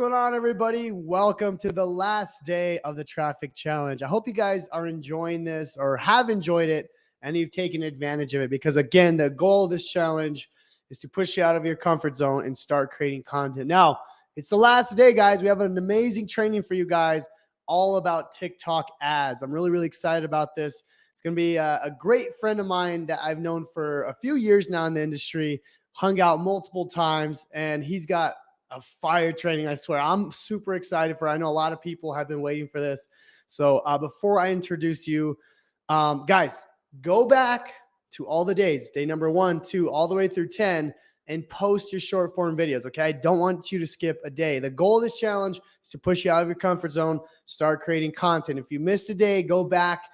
going on, everybody? Welcome to the last day of the traffic challenge. I hope you guys are enjoying this or have enjoyed it and you've taken advantage of it, because again, the goal of this challenge is to push you out of your comfort zone and start creating content. Now, it's the last day, guys. We have an amazing training for you guys all about TikTok ads. I'm really excited about this. It's going to be a great friend of mine that I've known for a few years now in the industry, hung out multiple times, and he's got a fire training. I swear, I'm super excited for it. I know a lot of people have been waiting for this. So before I introduce you, guys, go back to all the days, day number 1, 2, all the way through 10, and post your short form videos. Okay. I don't want you to skip a day. The goal of this challenge is to push you out of your comfort zone, start creating content. If you missed a day, go back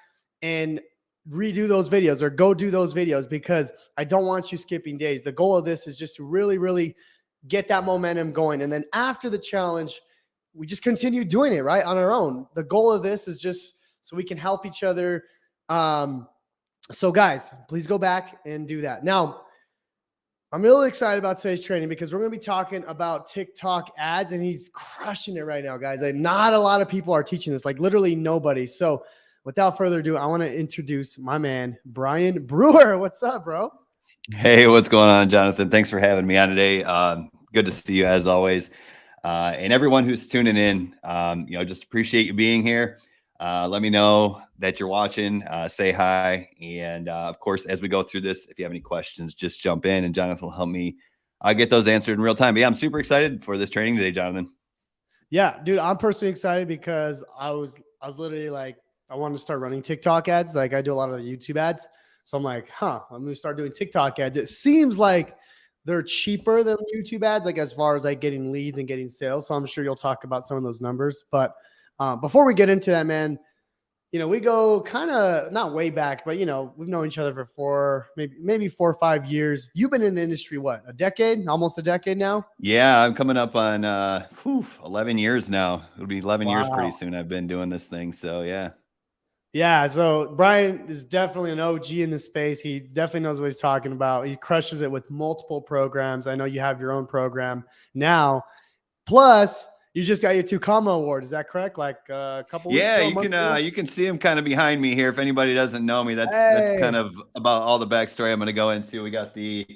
and redo those videos or go do those videos, because I don't want you skipping days. The goal of this is just to really get that momentum going. And then after the challenge, we just continue doing it right on our own. The goal of this is just so we can help each other. So guys, please go back and do that. Now, I'm really excited about today's training because we're going to be talking about TikTok ads, and he's crushing it right now, guys. Like, not a lot of people are teaching this, like literally nobody. So without further ado, I want to introduce my man, Brian Brewer. What's up, bro? Hey, what's going on, Jonathan? Thanks for having me on today. Good to see you as always. And everyone who's tuning in, just appreciate you being here. Let me know that you're watching, say hi. And of course, as we go through this, if you have any questions, just jump in and Jonathan will help me get those answered in real time. But yeah, I'm super excited for this training today, Jonathan. Yeah, dude, I'm personally excited because I was literally like, I wanted to start running TikTok ads. Like, I do a lot of the YouTube ads. So I'm like, I'm going to start doing TikTok ads. It seems like they're cheaper than YouTube ads, like as far as like getting leads and getting sales. So I'm sure you'll talk about some of those numbers. But before we get into that, man, we go kind of not way back, but we've known each other for maybe 4 or 5 years. You've been in the industry, what, a decade, almost a decade now? Yeah, I'm coming up on 11 years now. It'll be 11 years pretty soon. I've been doing this thing. So yeah. Yeah, so Brian is definitely an OG in the space. He definitely knows what he's talking about. He crushes it with multiple programs. I know you have your own program now. Plus, you just got your 2 Comma Award. Is that correct? Like a couple weeks ago? Yeah, you can see him kind of behind me here. If anybody doesn't know me, that's kind of about all the backstory I'm going to go into. We got the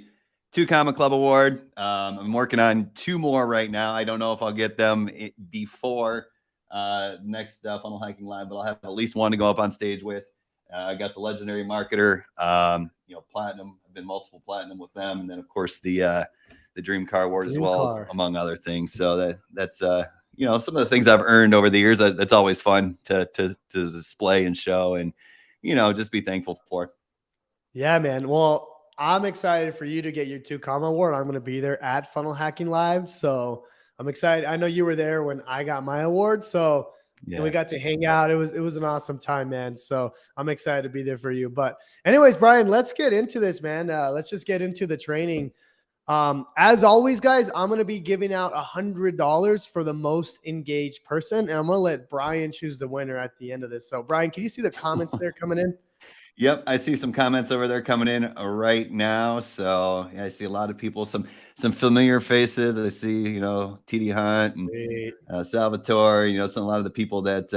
2 Comma Club Award. I'm working on 2 more right now. I don't know if I'll get them before next Funnel Hacking Live, but I'll have at least one to go up on stage with. I got the Legendary Marketer, Platinum. I've been multiple Platinum with them, and then of course the Dream Car Award as well, among other things. So that's some of the things I've earned over the years. That's always fun to display and show, and just be thankful for. Yeah, man. Well, I'm excited for you to get your 2 Comma Award. I'm going to be there at Funnel Hacking Live, so I'm excited. I know you were there when I got my award, so we got to hang out. It was an awesome time, man. So I'm excited to be there for you. But anyways, Brian, let's get into this, man. Let's just get into the training. As always, guys, I'm going to be giving out $100 for the most engaged person, and I'm going to let Brian choose the winner at the end of this. So Brian, can you see the comments there coming in? Yep, I see some comments over there coming in right now. So yeah, I see a lot of people, some familiar faces. I see, TD Hunt and Salvatore. A lot of the people that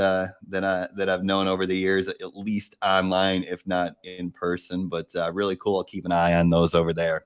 I've known over the years, at least online, if not in person. But really cool. I'll keep an eye on those over there.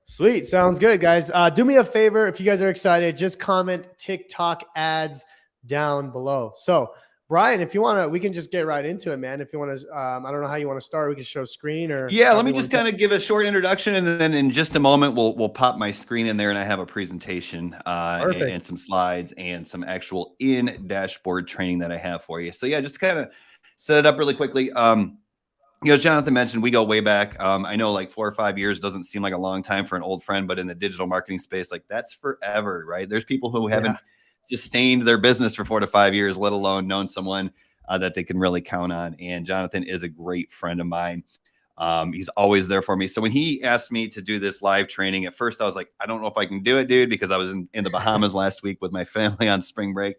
Sweet, sounds good, guys. Do me a favor, if you guys are excited, just comment TikTok ads down below. So Brian, if you want to, we can just get right into it, man. If you want to, I don't know how you want to start. We can show screen or. Yeah, let me just kind of give a short introduction, and then in just a moment, we'll pop my screen in there, and I have a presentation and some slides and some actual in-dashboard training that I have for you. So yeah, just to kind of set it up really quickly. As Jonathan mentioned, we go way back. I know like 4 or 5 years doesn't seem like a long time for an old friend, but in the digital marketing space, like that's forever, right? There's people who haven't sustained their business for 4 to 5 years, let alone known someone that they can really count on. And Jonathan is a great friend of mine. He's always there for me. So when he asked me to do this live training, at first I was like, I don't know if I can do it, dude, because I was in the Bahamas last week with my family on spring break.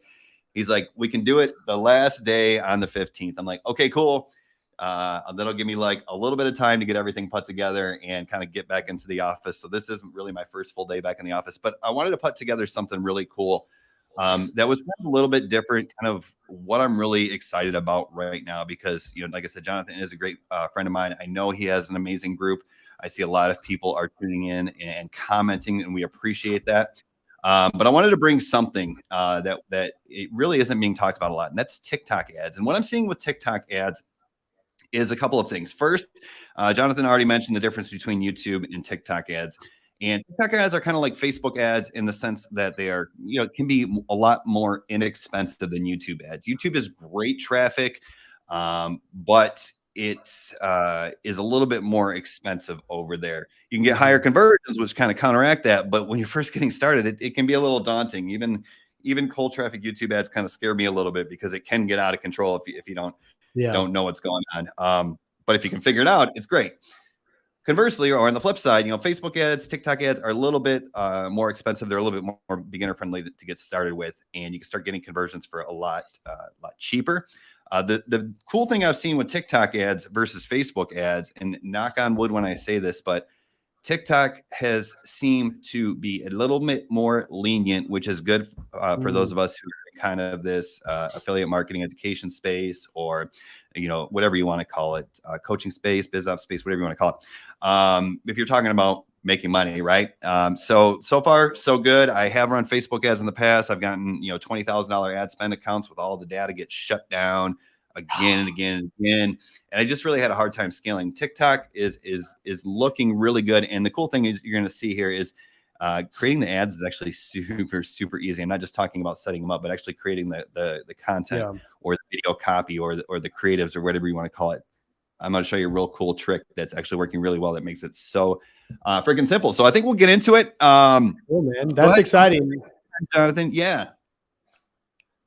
He's like, we can do it the last day on the 15th. I'm like, okay, cool. That'll give me like a little bit of time to get everything put together and kind of get back into the office. So this isn't really my first full day back in the office, but I wanted to put together something really cool That was kind of a little bit different, kind of what I'm really excited about right now, because, like I said, Jonathan is a great friend of mine. I know he has an amazing group. I see a lot of people are tuning in and commenting, and we appreciate that. But I wanted to bring something that it really isn't being talked about a lot, and that's TikTok ads. And what I'm seeing with TikTok ads is a couple of things. First, Jonathan already mentioned the difference between YouTube and TikTok ads. And TikTok ads are kind of like Facebook ads in the sense that they are, can be a lot more inexpensive than YouTube ads. YouTube is great traffic, but it is a little bit more expensive over there. You can get higher conversions, which kind of counteract that. But when you're first getting started, it can be a little daunting. Even cold traffic YouTube ads kind of scare me a little bit, because it can get out of control if you don't know what's going on. But if you can figure it out, it's great. Conversely, or on the flip side, Facebook ads, TikTok ads are a little bit more expensive. They're a little bit more beginner friendly to get started with, and you can start getting conversions for a lot cheaper. The cool thing I've seen with TikTok ads versus Facebook ads, and knock on wood when I say this, but TikTok has seemed to be a little bit more lenient, which is good for those of us who are in kind of this affiliate marketing education space, or whatever you want to call it, coaching space, biz ops space, whatever you want to call it. If you're talking about making money, right? So far, so good. I have run Facebook ads in the past. I've gotten $20,000 ad spend accounts with all the data get shut down again and again and again. And I just really had a hard time scaling. TikTok is looking really good. And the cool thing is you're going to see here is creating the ads is actually super, super easy. I'm not just talking about setting them up, but actually creating the content or the video copy or the creatives or whatever you want to call it. I'm going to show you a real cool trick that's actually working really well that makes it so freaking simple. So I think we'll get into it. Cool, man. That's exciting. Jonathan, yeah.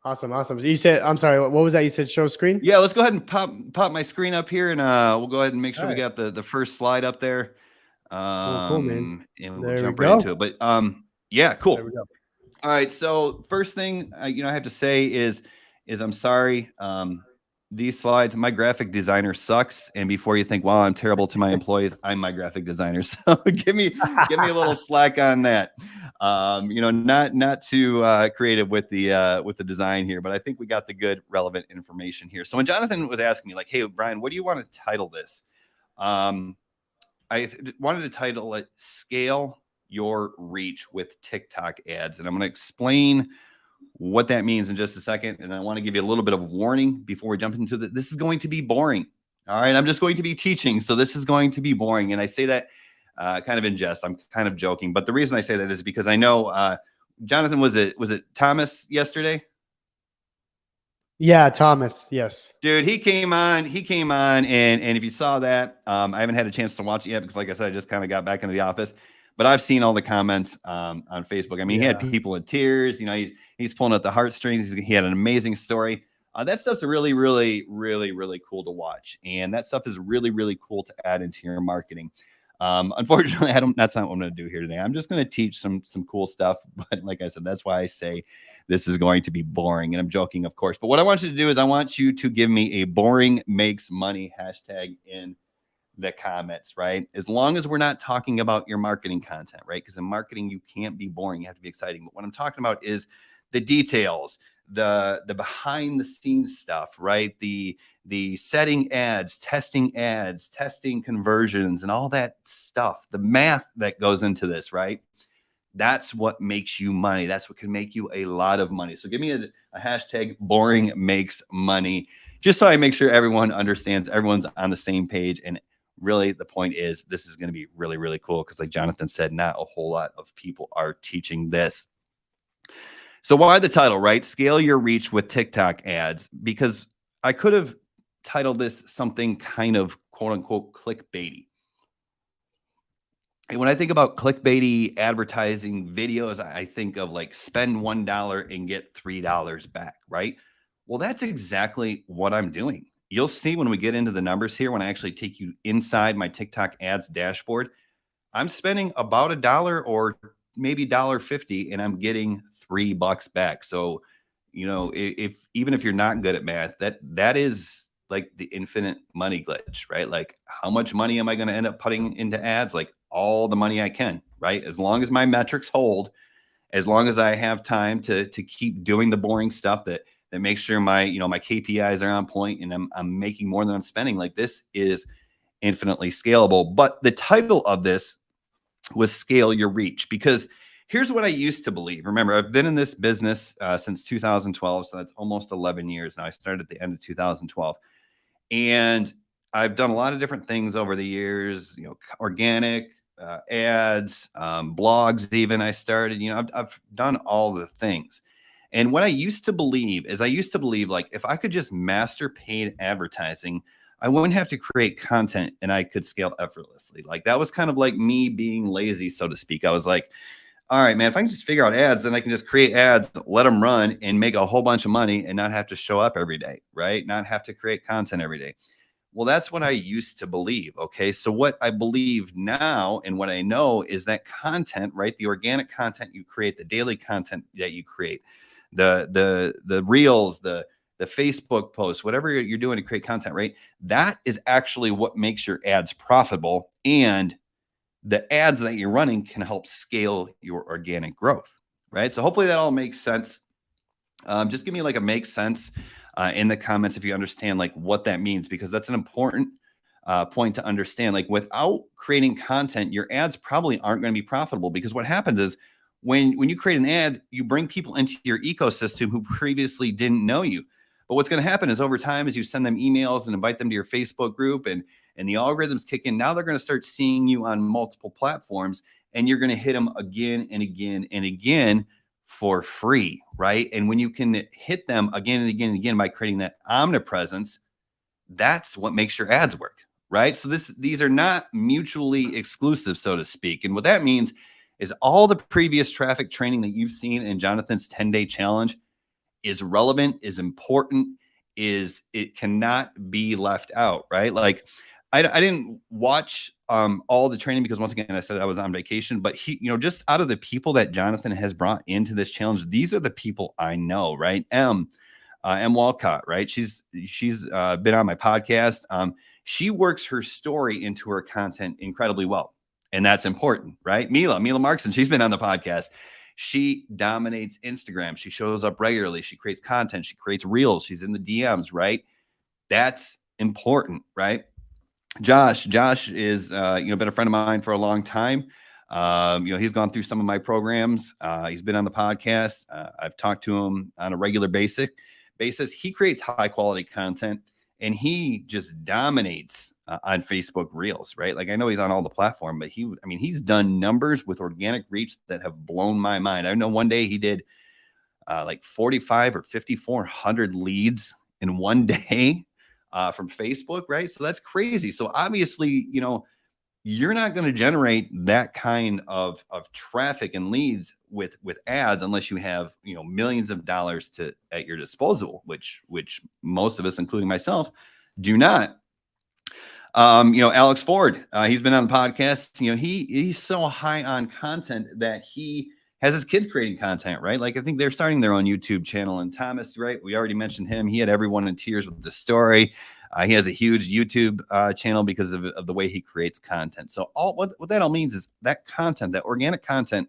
Awesome. So you said, I'm sorry, what was that? You said show screen? Yeah, let's go ahead and pop my screen up here, and we'll go ahead and make sure we got the first slide up there. Cool, man. And we'll jump right into it. But yeah, cool. There we go. All right. So first thing I have to say is I'm sorry. These slides, my graphic designer sucks. And before you think, well, I'm terrible to my employees, I'm my graphic designer. So give me a little slack on that. Not too creative with the design here, but I think we got the good relevant information here. So when Jonathan was asking me like, hey, Brian, what do you want to title this? I wanted to title it Scale Your Reach with TikTok Ads. And I'm going to explain what that means in just a second. And I want to give you a little bit of warning before we jump into this. This is going to be boring. All right. I'm just going to be teaching. So this is going to be boring. And I say that kind of in jest. I'm kind of joking. But the reason I say that is because I know, Jonathan, was it Thomas yesterday? Yeah, Thomas. Yes. Dude, he came on. And if you saw that, I haven't had a chance to watch it yet because, like I said, I just kind of got back into the office. But I've seen all the comments on Facebook. I mean, he had people in tears. He's pulling at the heartstrings. He had an amazing story. That stuff's really, really, really, really cool to watch. And that stuff is really, really cool to add into your marketing. Unfortunately, that's not what I'm going to do here today. I'm just going to teach some cool stuff. But like I said, that's why I say this is going to be boring. And I'm joking, of course. But what I want you to do is I want you to give me a boring makes money hashtag in the comments, right? As long as we're not talking about your marketing content, right? Because in marketing, you can't be boring. You have to be exciting. But what I'm talking about is the details, the behind the scenes stuff, right? The setting ads, testing conversions, and all that stuff, the math that goes into this, right? That's what makes you money. That's what can make you a lot of money. So give me a hashtag boring makes money, just so I make sure everyone understands, everyone's on the same page. And really, the point is this is going to be really, really cool because, like Jonathan said, not a whole lot of people are teaching this. So why the title, right? Scale your reach with TikTok ads, because I could have titled this something kind of quote unquote clickbaity. And when I think about clickbaity advertising videos, I think of like spend $1 and get $3 back, right? Well, that's exactly what I'm doing. You'll see when we get into the numbers here, when I actually take you inside my TikTok ads dashboard, I'm spending about $1 or maybe $1.50 and I'm getting $3 back. So, even if you're not good at math, that is like the infinite money glitch, right? Like how much money am I going to end up putting into ads? Like all the money I can, right? As long as my metrics hold as long as I have time to keep doing the boring stuff that makes sure my KPIs are on point and I'm making more than I'm spending, like this is infinitely scalable. But the title of this was Scale Your Reach, because here's what I used to believe. Remember, I've been in this business since 2012, so that's almost 11 years now. I started at the end of 2012, and I've done a lot of different things over the years. Organic ads, blogs. Even I started. I've done all the things. And what I used to believe is, like, if I could just master paid advertising, I wouldn't have to create content and I could scale effortlessly. Like, that was kind of like me being lazy, so to speak. I was like, all right, man, if I can just figure out ads, then I can just create ads, let them run and make a whole bunch of money and not have to show up every day, right? Not have to create content every day. Well, that's what I used to believe. Okay. So what I believe now and what I know is that content, right? The organic content you create, the daily content that you create, the reels, the Facebook posts, whatever you're doing to create content, right? That is actually what makes your ads profitable. And the ads that you're running can help scale your organic growth, right? So hopefully that all makes sense. Just give me like a makes sense in the comments if you understand like what that means, because that's an important point to understand. Like, without creating content, your ads probably aren't going to be profitable, because what happens is when you create an ad, you bring people into your ecosystem who previously didn't know you. But what's going to happen is, over time, as you send them emails and invite them to your Facebook group and the algorithms kick in, now they're going to start seeing you on multiple platforms, and you're going to hit them again and again and again for free, right? And when you can hit them again and again and again by creating that omnipresence, that's what makes your ads work, right? So these are not mutually exclusive, so to speak. And what that means is, all the previous traffic training that you've seen in Jonathan's 10-day challenge is relevant, is important, it cannot be left out, right? Like, I didn't watch all the training because, once again, I said I was on vacation, but just out of the people that Jonathan has brought into this challenge, these are the people I know, right? M Walcott, right? She's been on my podcast. She works her story into her content incredibly well, and that's important, right? Mila Markson, she's been on the podcast. She dominates Instagram. She shows up regularly. She creates content. She creates reels. She's in the DMs, right? That's important, right? Josh is, been a friend of mine for a long time. He's gone through some of my programs. He's been on the podcast. I've talked to him on a regular basis. He creates high quality content, and he just dominates on Facebook Reels, right? Like, I know he's on all the platform, but he's done numbers with organic reach that have blown my mind. I know one day he did like 45 or 5,400 leads in one day from Facebook, right? So that's crazy. So obviously, you're not going to generate that kind of traffic and leads with ads unless you have, millions of dollars at your disposal, which most of us, including myself, do not. Alex Ford, he's been on the podcast. He's so high on content that he has his kids creating content, right? Like, I think they're starting their own YouTube channel. And Thomas, right? We already mentioned him. He had everyone in tears with the story. He has a huge YouTube channel because of the way he creates content. So what that all means is that content, that organic content,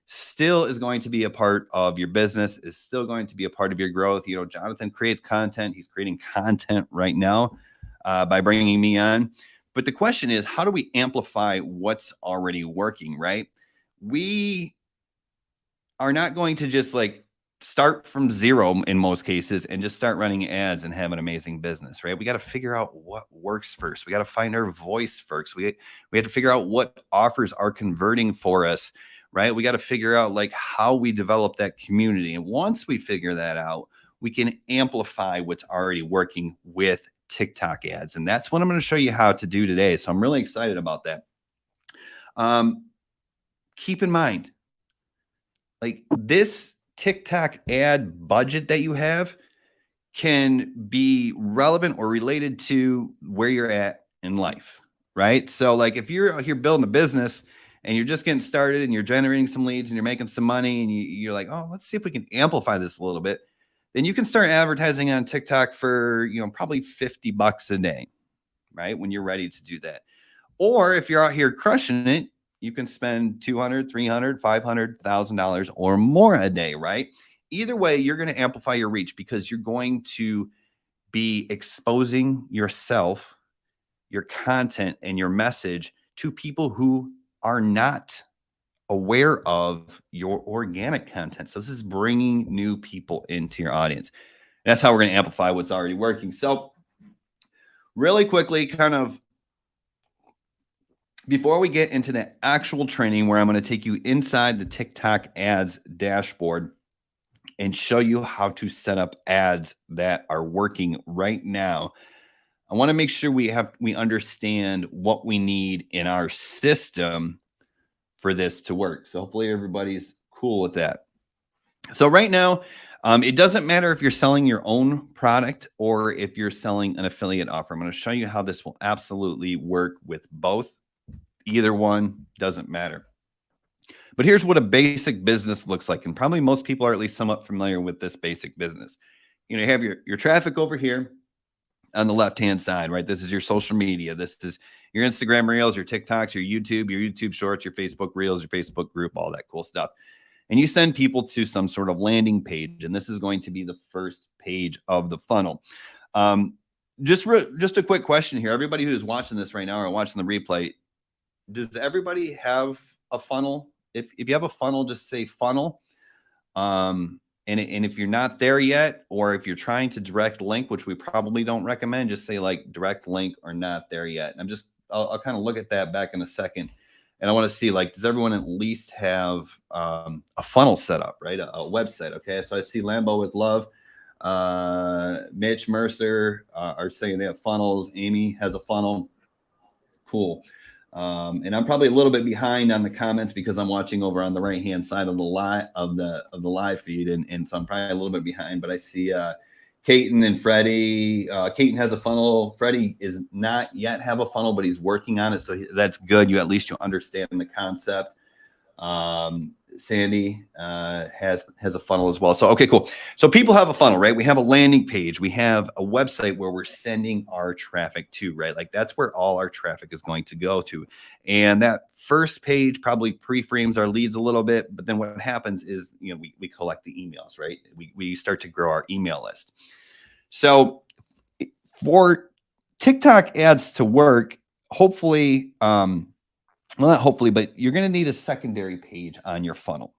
still is going to be a part of your business, is still going to be a part of your growth. Jonathan creates content. He's creating content right now by bringing me on. But the question is, how do we amplify what's already working, right? We are not going to just like start from zero in most cases and just start running ads and have an amazing business, right? We got to figure out what works first. We got to find our voice first. We have to figure out what offers are converting for us, right? We got to figure out like how we develop that community. And once we figure that out, we can amplify what's already working with TikTok ads. And that's what I'm going to show you how to do today. So I'm really excited about that. Keep in mind, like, this TikTok ad budget that you have can be relevant or related to where you're at in life, right? So like, if you're out here building a business and you're just getting started and you're generating some leads and you're making some money and you're like, oh, let's see if we can amplify this a little bit, then you can start advertising on TikTok for, probably $50 a day, right? When you're ready to do that. Or if you're out here crushing it, you can spend $200, $300, $500,000 or more a day, right? Either way, you're going to amplify your reach because you're going to be exposing yourself, your content, and your message to people who are not aware of your organic content. So this is bringing new people into your audience. And that's how we're going to amplify what's already working. So really quickly, kind of before we get into the actual training where I'm going to take you inside the TikTok ads dashboard and show you how to set up ads that are working right now, I want to make sure we understand what we need in our system for this to work. So hopefully everybody's cool with that. So right now, it doesn't matter if you're selling your own product or if you're selling an affiliate offer. I'm going to show you how this will absolutely work with both. Either one doesn't matter. But here's what a basic business looks like. And probably most people are at least somewhat familiar with this basic business. You know, you have your traffic over here on the left-hand side, right? This is your social media. This is your Instagram Reels, your TikToks, your YouTube Shorts, your Facebook Reels, your Facebook group, all that cool stuff. And you send people to some sort of landing page. And this is going to be the first page of the funnel. Just a quick question here. Everybody who's watching this right now or watching the replay, does everybody have a funnel? If you have a funnel, just say funnel. And if you're not there yet, or if you're trying to direct link, which we probably don't recommend, just say like direct link or not there yet. And I'll kind of look at that back in a second. And I want to see, like, does everyone at least have a funnel set up, right? A website. Okay. So I see Lambo with Love, Mitch Mercer are saying they have funnels. Amy has a funnel. Cool. And I'm probably a little bit behind on the comments because I'm watching over on the right-hand side of the live feed. And so I'm probably a little bit behind, but I see Caton and Freddie. Caton has a funnel. Freddie is not yet have a funnel, but he's working on it. So that's good. You understand the concept. Sandy has a funnel as well. So, okay, cool. So people have a funnel, right? We have a landing page. We have a website where we're sending our traffic to, right? Like that's where all our traffic is going to go to. And that first page probably pre-frames our leads a little bit, but then what happens is, you know, we collect the emails, right? We start to grow our email list. So for TikTok ads to work, hopefully, well, not hopefully, but you're going to need a secondary page on your funnel.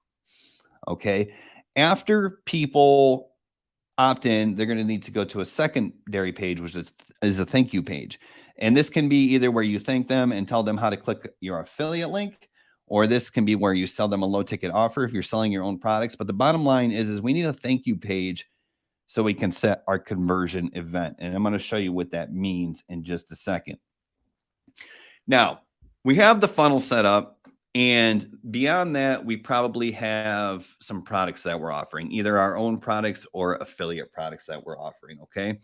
Okay. After people opt in, they're going to need to go to a secondary page, which is a thank you page. And this can be either where you thank them and tell them how to click your affiliate link, or this can be where you sell them a low ticket offer if you're selling your own products. But the bottom line is we need a thank you page so we can set our conversion event. And I'm going to show you what that means in just a second. Now, we have the funnel set up, and beyond that, we probably have some products that we're offering, either our own products or affiliate products that we're offering, okay?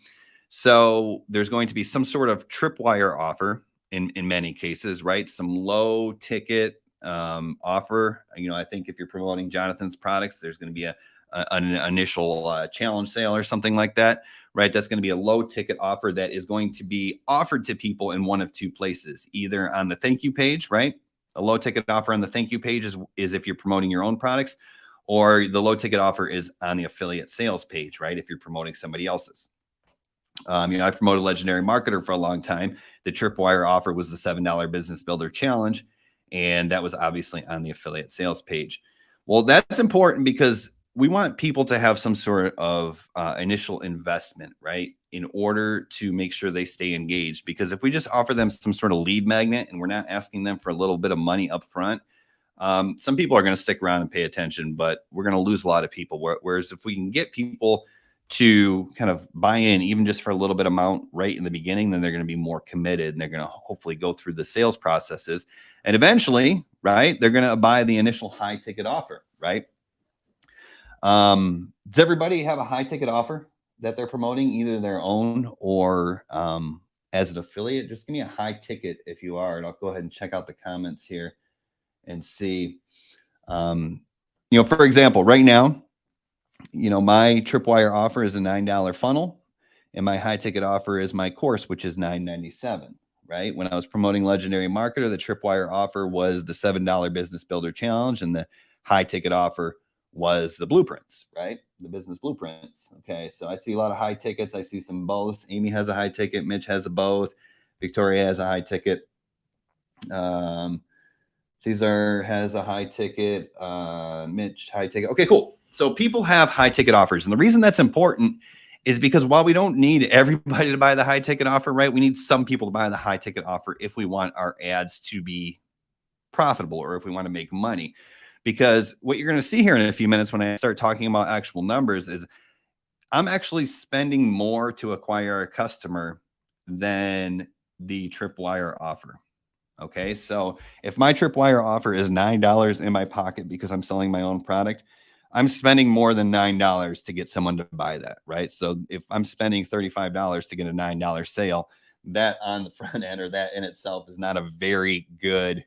So there's going to be some sort of Tripwire offer in many cases, right? Some low ticket offer. You know, I think if you're promoting Jonathan's products, there's going to be an initial challenge sale or something like that, right? That's going to be a low ticket offer that is going to be offered to people in one of two places, either on the thank you page, right? A low ticket offer on the thank you page is if you're promoting your own products, or the low ticket offer is on the affiliate sales page, right? If you're promoting somebody else's. You know, I promoted Legendary Marketer for a long time. The Tripwire offer was the $7 Business Builder Challenge, and that was obviously on the affiliate sales page. Well, that's important because we want people to have some sort of initial investment, right, in order to make sure they stay engaged. Because if we just offer them some sort of lead magnet and we're not asking them for a little bit of money up front, some people are going to stick around and pay attention, but we're going to lose a lot of people. Whereas if we can get people to kind of buy in, even just for a little bit amount right in the beginning, then they're going to be more committed and they're going to hopefully go through the sales processes. And eventually, right, they're going to buy the initial high ticket offer, right? Does everybody have a high ticket offer that they're promoting, either their own or as an affiliate? Just give me a high ticket if you are, and I'll go ahead and check out the comments here and see. You know, for example, right now, you know, my Tripwire offer is a $9 funnel, and my high ticket offer is my course, which is $9.97, right? When I was promoting Legendary Marketer, the Tripwire offer was the $7 Business Builder Challenge, and the high ticket offer was the blueprints, right? The business blueprints. Okay, so I see a lot of high tickets. I see some both. Amy has a high ticket. Mitch has a both. Victoria has a high ticket. Caesar has a high ticket. Mitch, high ticket. Okay, cool. So people have high ticket offers. And the reason that's important is because while we don't need everybody to buy the high ticket offer, right? We need some people to buy the high ticket offer if we want our ads to be profitable or if we want to make money. Because what you're going to see here in a few minutes when I start talking about actual numbers is I'm actually spending more to acquire a customer than the Tripwire offer. Okay, so if my Tripwire offer is $9 in my pocket because I'm selling my own product, I'm spending more than $9 to get someone to buy that, right? So if I'm spending $35 to get a $9 sale, that on the front end or that in itself is not a very good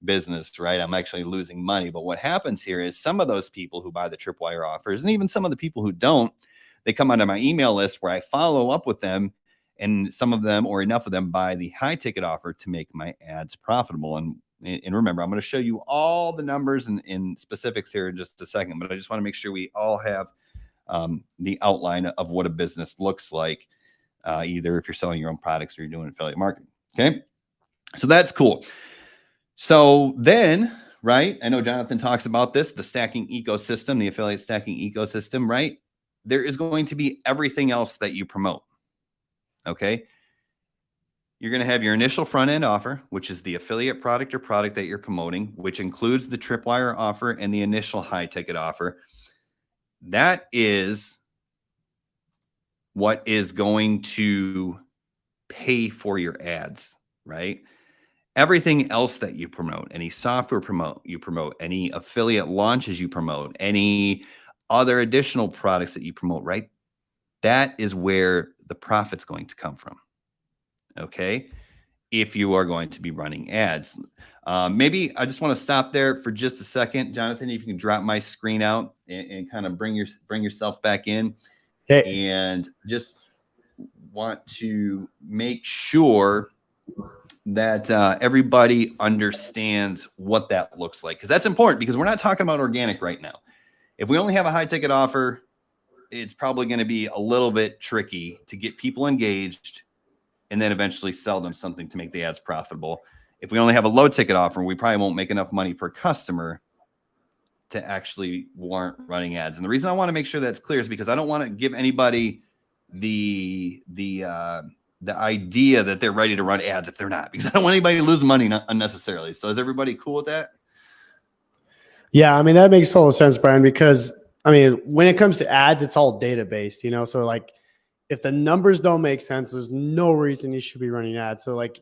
business, right? I'm actually losing money. But what happens here is some of those people who buy the Tripwire offers, and even some of the people who don't, they come onto my email list where I follow up with them. And some of them or enough of them buy the high ticket offer to make my ads profitable. And remember, I'm going to show you all the numbers and specifics here in just a second, but I just want to make sure we all have the outline of what a business looks like, either if you're selling your own products or you're doing affiliate marketing. Okay. So that's cool. So then, right, I know Jonathan talks about this, the stacking ecosystem, the affiliate stacking ecosystem, right? There is going to be everything else that you promote. Okay. You're going to have your initial front end offer, which is the affiliate product or product that you're promoting, which includes the Tripwire offer and the initial high ticket offer. That is what is going to pay for your ads, right? Everything else that you promote, any software you promote, any affiliate launches you promote, any other additional products that you promote, right? That is where the profit's going to come from. Okay. If you are going to be running ads, maybe I just want to stop there for just a second. Jonathan, if you can drop my screen out and kind of bring yourself back in. Okay. And just want to make sure that everybody understands what that looks like. Because that's important, because we're not talking about organic right now. If we only have a high ticket offer, it's probably going to be a little bit tricky to get people engaged and then eventually sell them something to make the ads profitable. If we only have a low ticket offer, we probably won't make enough money per customer to actually warrant running ads. And the reason I want to make sure that's clear is because I don't want to give anybody the idea that they're ready to run ads if they're not, because I don't want anybody to lose money unnecessarily. So is everybody cool with that? Yeah, I mean, that makes total sense, Brian, because I mean, when it comes to ads, it's all data-based, you know? So like, if the numbers don't make sense, there's no reason you should be running ads. So like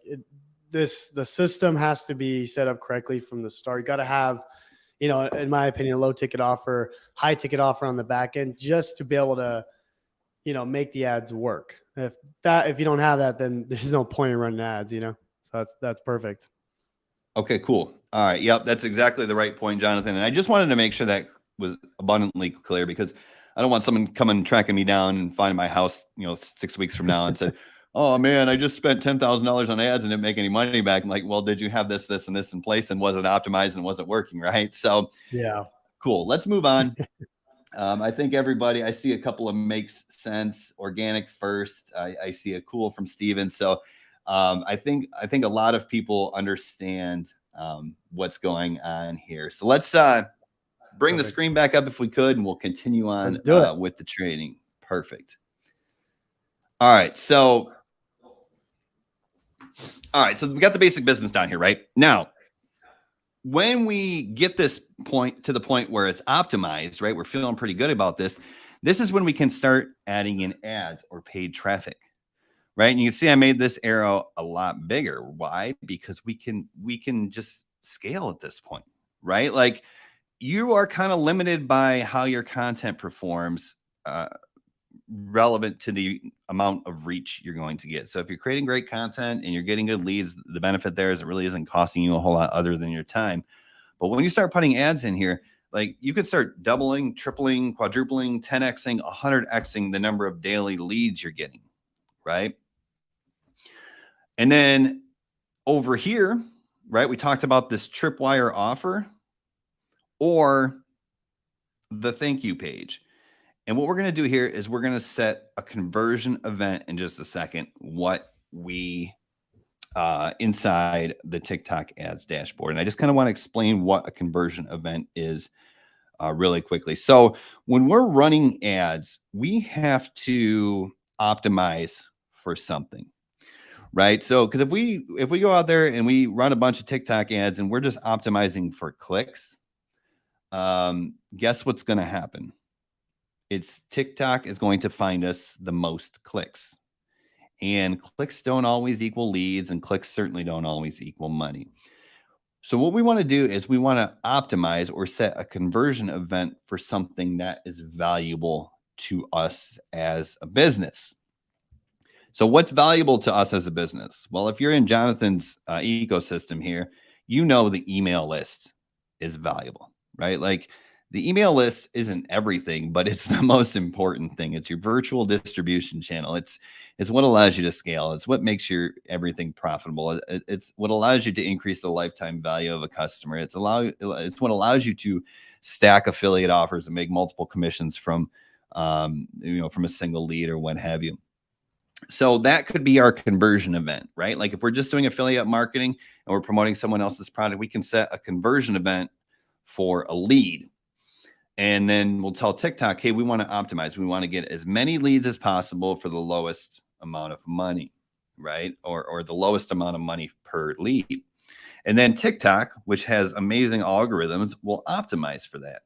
the system has to be set up correctly from the start. You got to have, you know, in my opinion, a low ticket offer, high ticket offer on the back end, just to be able to, you know, make the ads work. If you don't have that, then there's no point in running ads, you know? So that's perfect. Okay, cool. All right. Yep. That's exactly the right point, Jonathan. And I just wanted to make sure that was abundantly clear, because I don't want someone coming tracking me down and finding my house, you know, 6 weeks from now and said, "Oh man, I just spent $10,000 on ads and didn't make any money back." I'm like, well, did you have this, and this in place, and was it optimized and wasn't working, right? So yeah, cool. Let's move on. I think everybody, I see a couple of makes sense. Organic first. I see a cool from Steven. So I think a lot of people understand what's going on here. So let's bring the screen back up if we could, and we'll continue on with the training. Perfect. All right. So we got the basic business down here, right? Now, when we get this point to the point where it's optimized, right? We're feeling pretty good about this. This is when we can start adding in ads or paid traffic, right? And you can see I made this arrow a lot bigger. Why? Because we can just scale at this point, right? Like, you are kind of limited by how your content performs relevant to the amount of reach you're going to get. So if you're creating great content and you're getting good leads, the benefit there is it really isn't costing you a whole lot other than your time. But when you start putting ads in here, like, you could start doubling, tripling, quadrupling, 10xing, 100xing the number of daily leads you're getting, right? And then over here, right, we talked about this Tripwire offer or the thank you page. And what we're going to do here is we're going to set a conversion event in just a second, what we inside the TikTok ads dashboard. And I just kind of want to explain what a conversion event is really quickly. So when we're running ads, we have to optimize for something, right? So because if we go out there and we run a bunch of TikTok ads and we're just optimizing for clicks, guess what's going to happen? It's TikTok is going to find us the most clicks, and clicks don't always equal leads, and clicks certainly don't always equal money. So what we want to do is we want to optimize or set a conversion event for something that is valuable to us as a business. So what's valuable to us as a business? Well, if you're in Jonathan's ecosystem here, you know the email list is valuable, right? Like the email list isn't everything, but it's the most important thing. It's your virtual distribution channel. It's what allows you to scale. It's what makes your everything profitable. It's what allows you to increase the lifetime value of a customer. It's what allows you to stack affiliate offers and make multiple commissions from from a single lead or what have you. So that could be our conversion event, right? Like if we're just doing affiliate marketing and we're promoting someone else's product, we can set a conversion event for a lead. And then we'll tell TikTok, hey, we want to optimize. We want to get as many leads as possible for the lowest amount of money, right? Or the lowest amount of money per lead. And then TikTok, which has amazing algorithms, will optimize for that.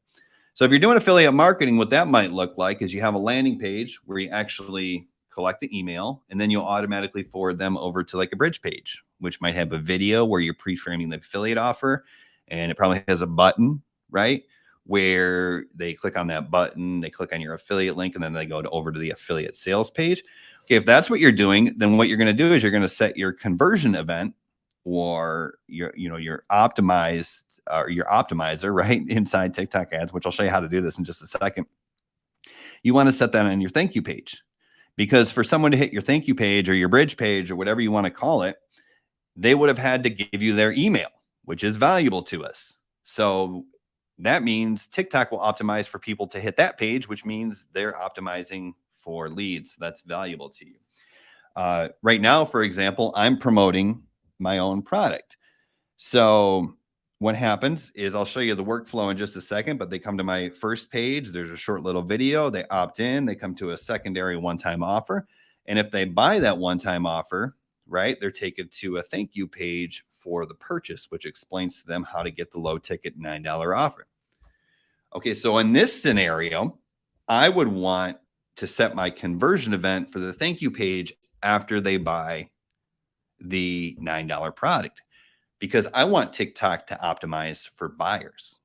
So if you're doing affiliate marketing, what that might look like is you have a landing page where you actually collect the email, and then you'll automatically forward them over to like a bridge page, which might have a video where you're pre-framing the affiliate offer, and it probably has a button, right? Where they click on that button, they click on your affiliate link, and then they go over to the affiliate sales page. Okay, if that's what you're doing, then what you're going to do is you're going to set your conversion event or your optimized or your optimizer, right, inside TikTok ads, which I'll show you how to do this in just a second. You want to set that on your thank you page, because for someone to hit your thank you page or your bridge page or whatever you want to call it, they would have had to give you their email, which is valuable to us. So that means TikTok will optimize for people to hit that page, which means they're optimizing for leads. That's valuable to you. Right now, for example, I'm promoting my own product. So what happens is I'll show you the workflow in just a second, but they come to my first page. There's a short little video. They opt in. They come to a secondary one-time offer. And if they buy that one-time offer, right, they're taken to a thank you page for the purchase, which explains to them how to get the low ticket $9 offer. Okay, so in this scenario, I would want to set my conversion event for the thank you page after they buy the $9 product, because I want TikTok to optimize for buyers,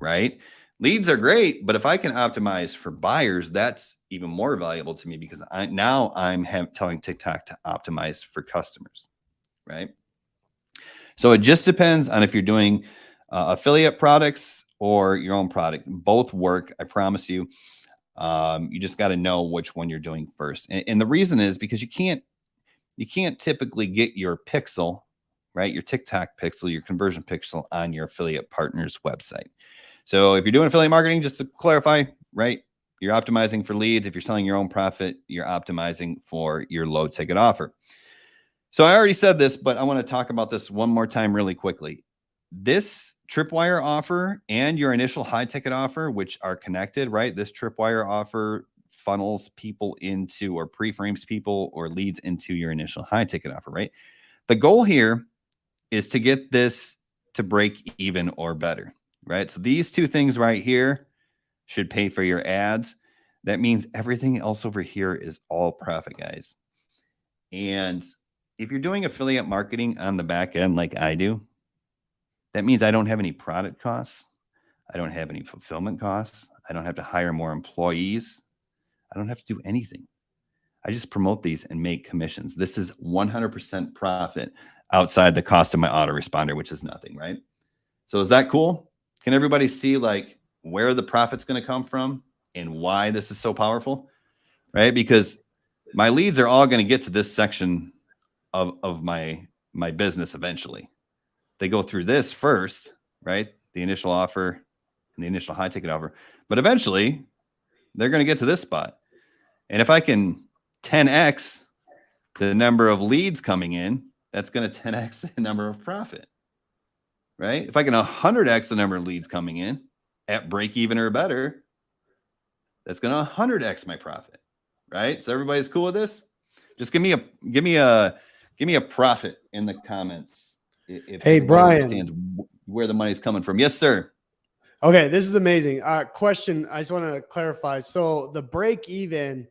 right? Leads are great, but if I can optimize for buyers, that's even more valuable to me, because I'm telling TikTok to optimize for customers, right? So it just depends on if you're doing affiliate products or your own product. Both work, I promise you. You just got to know which one you're doing first. And the reason is because you can't typically get your pixel, right? Your TikTok pixel, your conversion pixel on your affiliate partner's website. So if you're doing affiliate marketing, just to clarify, right, you're optimizing for leads. If you're selling your own profit, you're optimizing for your low ticket offer. So I already said this, but I want to talk about this one more time really quickly. This Tripwire offer and your initial high ticket offer, which are connected, right? This Tripwire offer funnels people into or pre-frames people or leads into your initial high ticket offer, right? The goal here is to get this to break even or better, right? So these two things right here should pay for your ads. That means everything else over here is all profit, guys. And if you're doing affiliate marketing on the back end like I do, that means I don't have any product costs. I don't have any fulfillment costs. I don't have to hire more employees. I don't have to do anything. I just promote these and make commissions. This is 100% profit outside the cost of my autoresponder, which is nothing, right? So is that cool? Can everybody see like where the profit's going to come from and why this is so powerful, right? Because my leads are all going to get to this section of my my business eventually. They go through this first, right? The initial offer and the initial high ticket offer. But eventually, they're going to get to this spot. And if I can 10x the number of leads coming in, that's going to 10x the number of profit, right? If I can 100x the number of leads coming in at break even or better, that's going to 100x my profit, right? So everybody's cool with this? Just give me a profit in the comments. If hey, Brian, understands where the money's coming from. Yes, sir. Okay, this is amazing. Question, I just want to clarify. So the break even,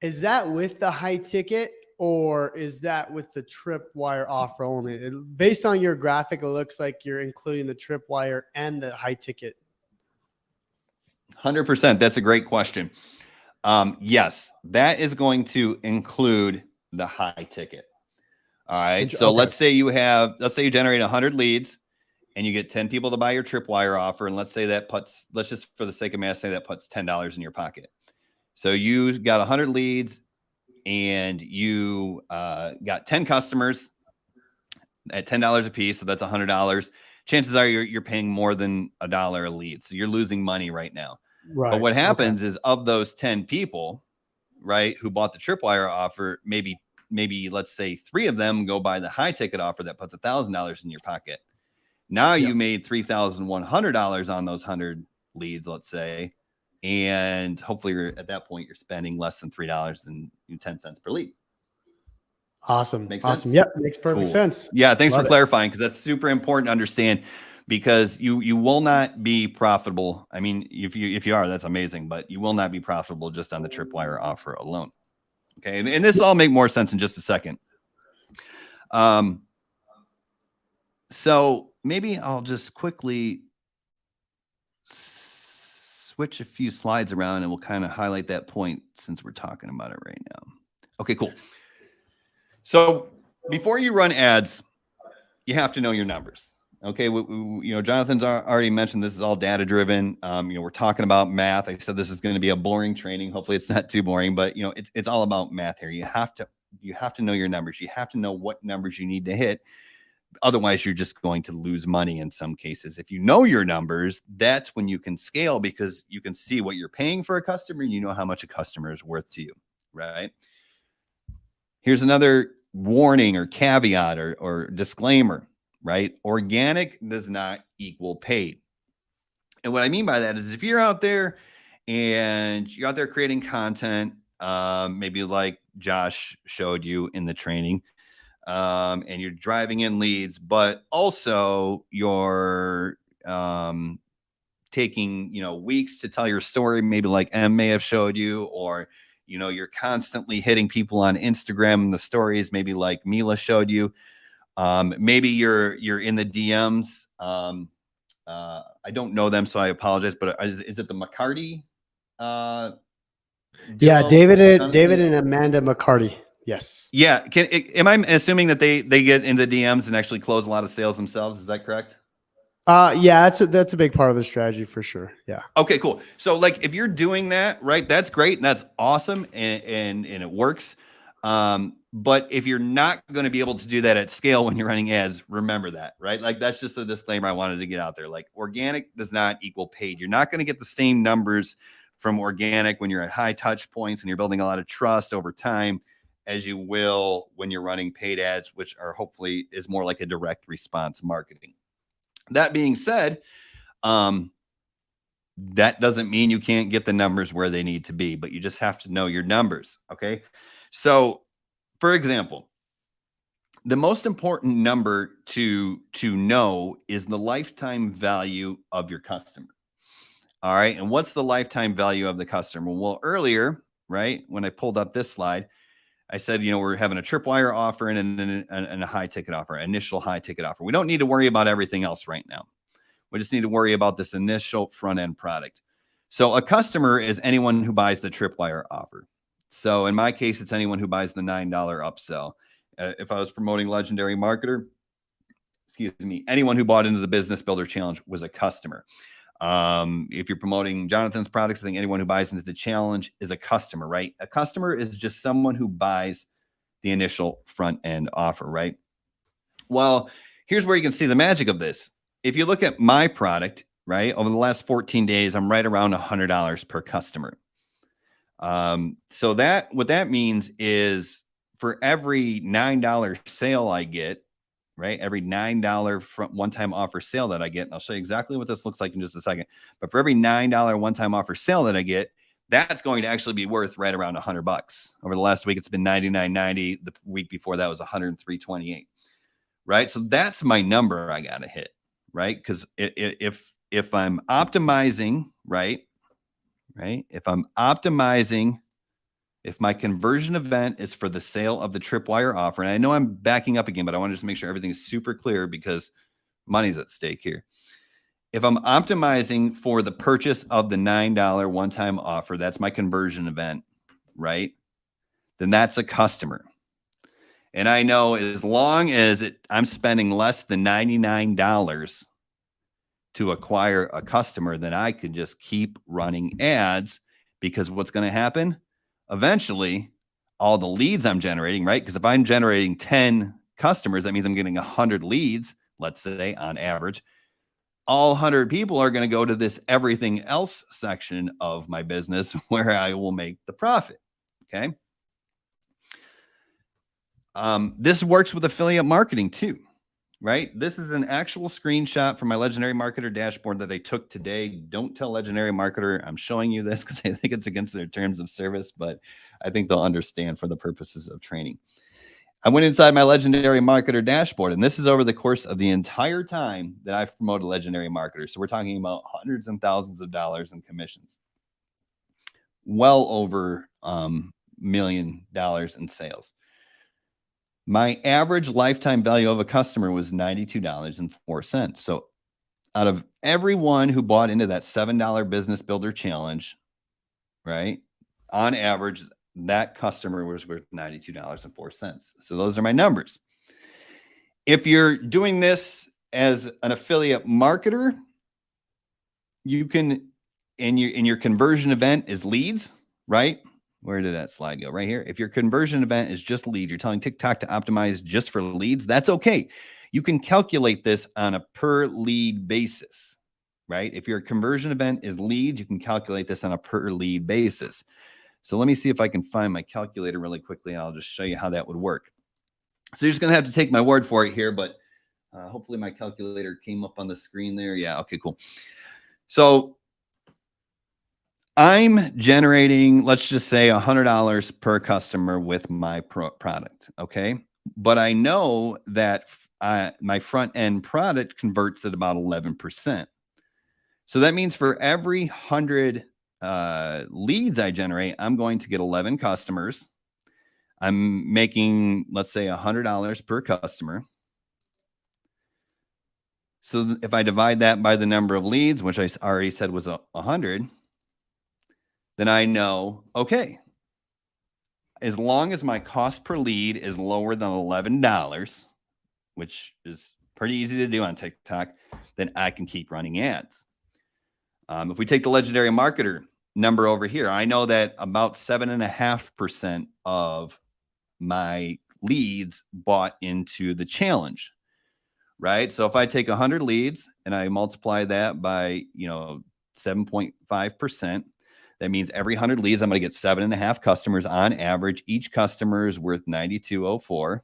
is that with the high ticket or is that with the Tripwire offer only? Based on your graphic, it looks like you're including the Tripwire and the high ticket. 100%. That's a great question. Yes, that is going to include the high ticket. All right. So let's say you generate 100 leads and you get 10 people to buy your Tripwire offer. And let's just for the sake of math, say that puts $10 in your pocket. So you got 100 leads and you got 10 customers at $10 a piece. So that's $100. Chances are you're paying more than $1 a lead. So you're losing money right now. Right. But what happens is of those 10 people, right, who bought the Tripwire offer, maybe let's say 3 of them go buy the high ticket offer that puts $1,000 in your pocket. Now you made $3,100 on those 100 leads, let's say, and hopefully at that point you're spending less than $3.10 per lead. Awesome. Makes awesome. Sense? Yep, makes perfect sense. Yeah, thanks for clarifying, because that's super important to understand, because you will not be profitable. I mean, if you are, that's amazing, but you will not be profitable just on the Tripwire offer alone. Okay, and this will all make more sense in just a second. So maybe I'll just quickly switch a few slides around and we'll kind of highlight that point since we're talking about it right now. Okay, cool. So before you run ads, you have to know your numbers. Okay, Jonathan's already mentioned this is all data driven. We're talking about math. I said this is going to be a boring training. Hopefully it's not too boring, but it's all about math here. You have to know your numbers. You have to know what numbers you need to hit. Otherwise, you're just going to lose money in some cases. If you know your numbers, that's when you can scale, because you can see what you're paying for a customer and you know how much a customer is worth to you, right? Here's another warning or caveat or disclaimer, right? Organic does not equal paid. And what I mean by that is if you're out there and you're out there creating content, maybe like Josh showed you in the training, and you're driving in leads, but also you're taking, weeks to tell your story, maybe like M may have showed you, or, you're constantly hitting people on Instagram and the stories, maybe like Mila showed you. Maybe you're in the DMs. I don't know them, so I apologize, but is it the McCarty? Yeah, David and Amanda McCarty. Yes. Yeah. Am I assuming that they get into DMs and actually close a lot of sales themselves? Is that correct? Yeah, that's a big part of the strategy for sure. Yeah. Okay, cool. So like if you're doing that, right, that's great and that's awesome and it works. But if you're not going to be able to do that at scale when you're running ads, remember that, right? Like that's just the disclaimer I wanted to get out there. Like organic does not equal paid. You're not going to get the same numbers from organic when you're at high touch points and you're building a lot of trust over time as you will when you're running paid ads, which are hopefully is more like a direct response marketing. That being said, that doesn't mean you can't get the numbers where they need to be, but you just have to know your numbers. Okay. So for example, the most important number to know is the lifetime value of your customer. All right. And what's the lifetime value of the customer? Well, earlier, right, when I pulled up this slide, I said, we're having a Tripwire offer and a high ticket offer, initial high ticket offer. We don't need to worry about everything else right now. We just need to worry about this initial front end product. So a customer is anyone who buys the Tripwire offer. So in my case, it's anyone who buys the $9 upsell. If I was promoting Legendary Marketer, anyone who bought into the Business Builder Challenge was a customer. If you're promoting Jonathan's products, I think anyone who buys into the challenge is a customer, right? A customer is just someone who buys the initial front end offer, right? Well, here's where you can see the magic of this. If you look at my product, right, over the last 14 days, I'm right around $100 per customer. So what that means is for every $9 sale I get, right, every $9 one-time offer sale that I get, and I'll show you exactly what this looks like in just a second. But for every $9 one-time offer sale that I get, that's going to actually be worth right around $100. Over the last week, it's been $99.90. The week before that was $103.28. Right, so that's my number I got to hit, right? Because if I'm optimizing, right, if I'm optimizing, if my conversion event is for the sale of the Tripwire offer, and I know I'm backing up again, but I want to just make sure everything is super clear because money's at stake here. If I'm optimizing for the purchase of the $9 one-time offer, that's my conversion event, right? Then that's a customer. And I know as long as I'm spending less than $99 to acquire a customer, then I could just keep running ads, because what's going to happen? Eventually, all the leads I'm generating, right? Because if I'm generating 10 customers, that means I'm getting 100 leads, let's say on average. All 100 people are going to go to this everything else section of my business where I will make the profit. Okay. This works with affiliate marketing too, right? This is an actual screenshot from my Legendary Marketer dashboard that I took today. Don't tell Legendary Marketer I'm showing you this because I think it's against their terms of service, but I think they'll understand for the purposes of training. I went inside my Legendary Marketer dashboard, and this is over the course of the entire time that I've promoted Legendary Marketer. So we're talking about hundreds and thousands of dollars in commissions, well over $1 million in sales. My average lifetime value of a customer was $92.04. So out of everyone who bought into that $7 business builder challenge, right, on average, that customer was worth $92.04. So those are my numbers. If you're doing this as an affiliate marketer, you can, in your conversion event is leads, right? Where did that slide go? Right here. If your conversion event is just lead, you're telling TikTok to optimize just for leads, that's okay. You can calculate this on a per lead basis, right? If your conversion event is lead, you can calculate this on a per lead basis. So let me see if I can find my calculator really quickly, and I'll just show you how that would work. So you're just going to have to take my word for it here, but hopefully my calculator came up on the screen there. Yeah. Okay, cool. So I'm generating, let's just say $100 per customer with my product. Okay. But I know that my front end product converts at about 11%. So that means for every 100 leads I generate, I'm going to get 11 customers. I'm making, let's say, $100 per customer. So if I divide that by the number of leads, which I already said was 100, then I know, okay, as long as my cost per lead is lower than $11, which is pretty easy to do on TikTok, then I can keep running ads. If we take the Legendary Marketer number over here, I know that about 7.5% of my leads bought into the challenge, right? So if I take 100 leads and I multiply that by, 7.5%, that means every 100 leads, I'm going to get 7.5 customers on average. Each customer is worth $92.04.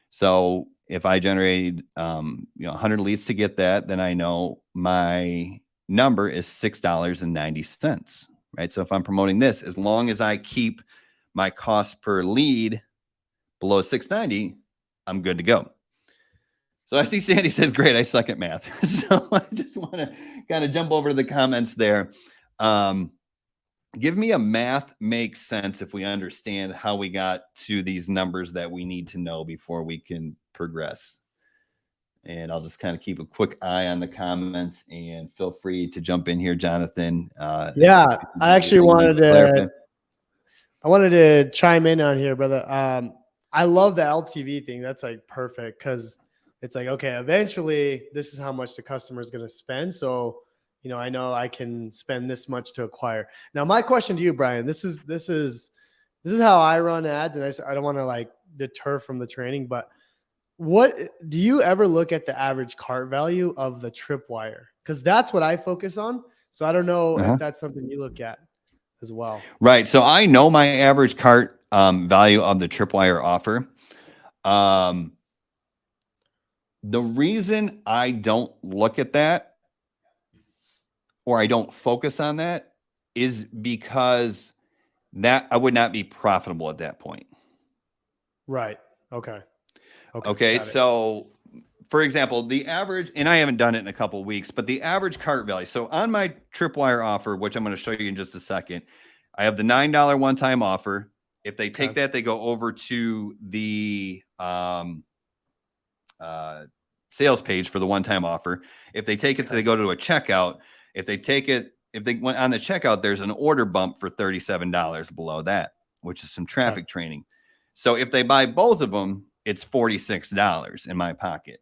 So if I generated, 100 leads to get that, then I know my number is $6.90, right? So if I'm promoting this, as long as I keep my cost per lead below $6.90, I'm good to go. So I see Sandy says, great, I suck at math. So I just want to kind of jump over to the comments there. Give me a math makes sense if we understand how we got to these numbers that we need to know before we can progress. And I'll just kind of keep a quick eye on the comments, and feel free to jump in here, Jonathan. Yeah, I actually wanted to chime in on here, brother. I love the LTV thing. That's like perfect, because it's like, okay, eventually this is how much the customer is going to spend. So, I know I can spend this much to acquire. Now, my question to you, Brian, this is how I run ads, and I don't want to like deter from the training, but what do you ever look at the average cart value of the Tripwire? Because that's what I focus on. So I don't know if that's something you look at as well. Right. So I know my average cart value of the Tripwire offer. The reason I don't look at that, or I don't focus on that, is because that I would not be profitable at that point. Right. Okay. Okay. So for example, the average, and I haven't done it in a couple of weeks, but the average cart value. So on my Tripwire offer, which I'm going to show you in just a second, I have the $9 one-time offer. If they take that, they go over to the sales page for the one-time offer. If they take it, they go to a checkout. If they take it, if they went on the checkout, there's an order bump for $37 below that, which is some traffic training. So if they buy both of them, it's $46 in my pocket.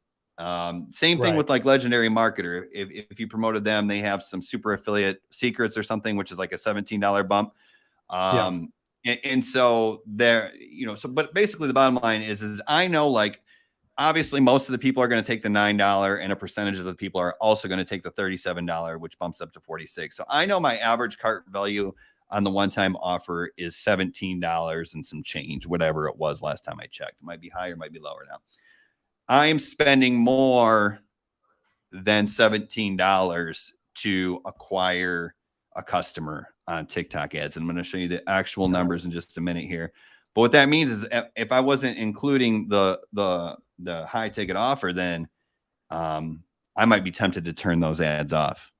Same thing with like Legendary Marketer. If you promoted them, they have some super affiliate secrets or something, which is like a $17 bump. And so there, you know, so, but basically the bottom line is I know, like, obviously most of the people are going to take the $9 and a percentage of the people are also going to take the $37, which bumps up to $46. So I know my average cart value on the one-time offer is $17 and some change, whatever it was last time I checked. It might be higher, might be lower now. I'm spending more than $17 to acquire a customer on TikTok ads. And I'm going to show you the actual numbers in just a minute here. But what that means is if I wasn't including the high ticket offer, then I might be tempted to turn those ads off.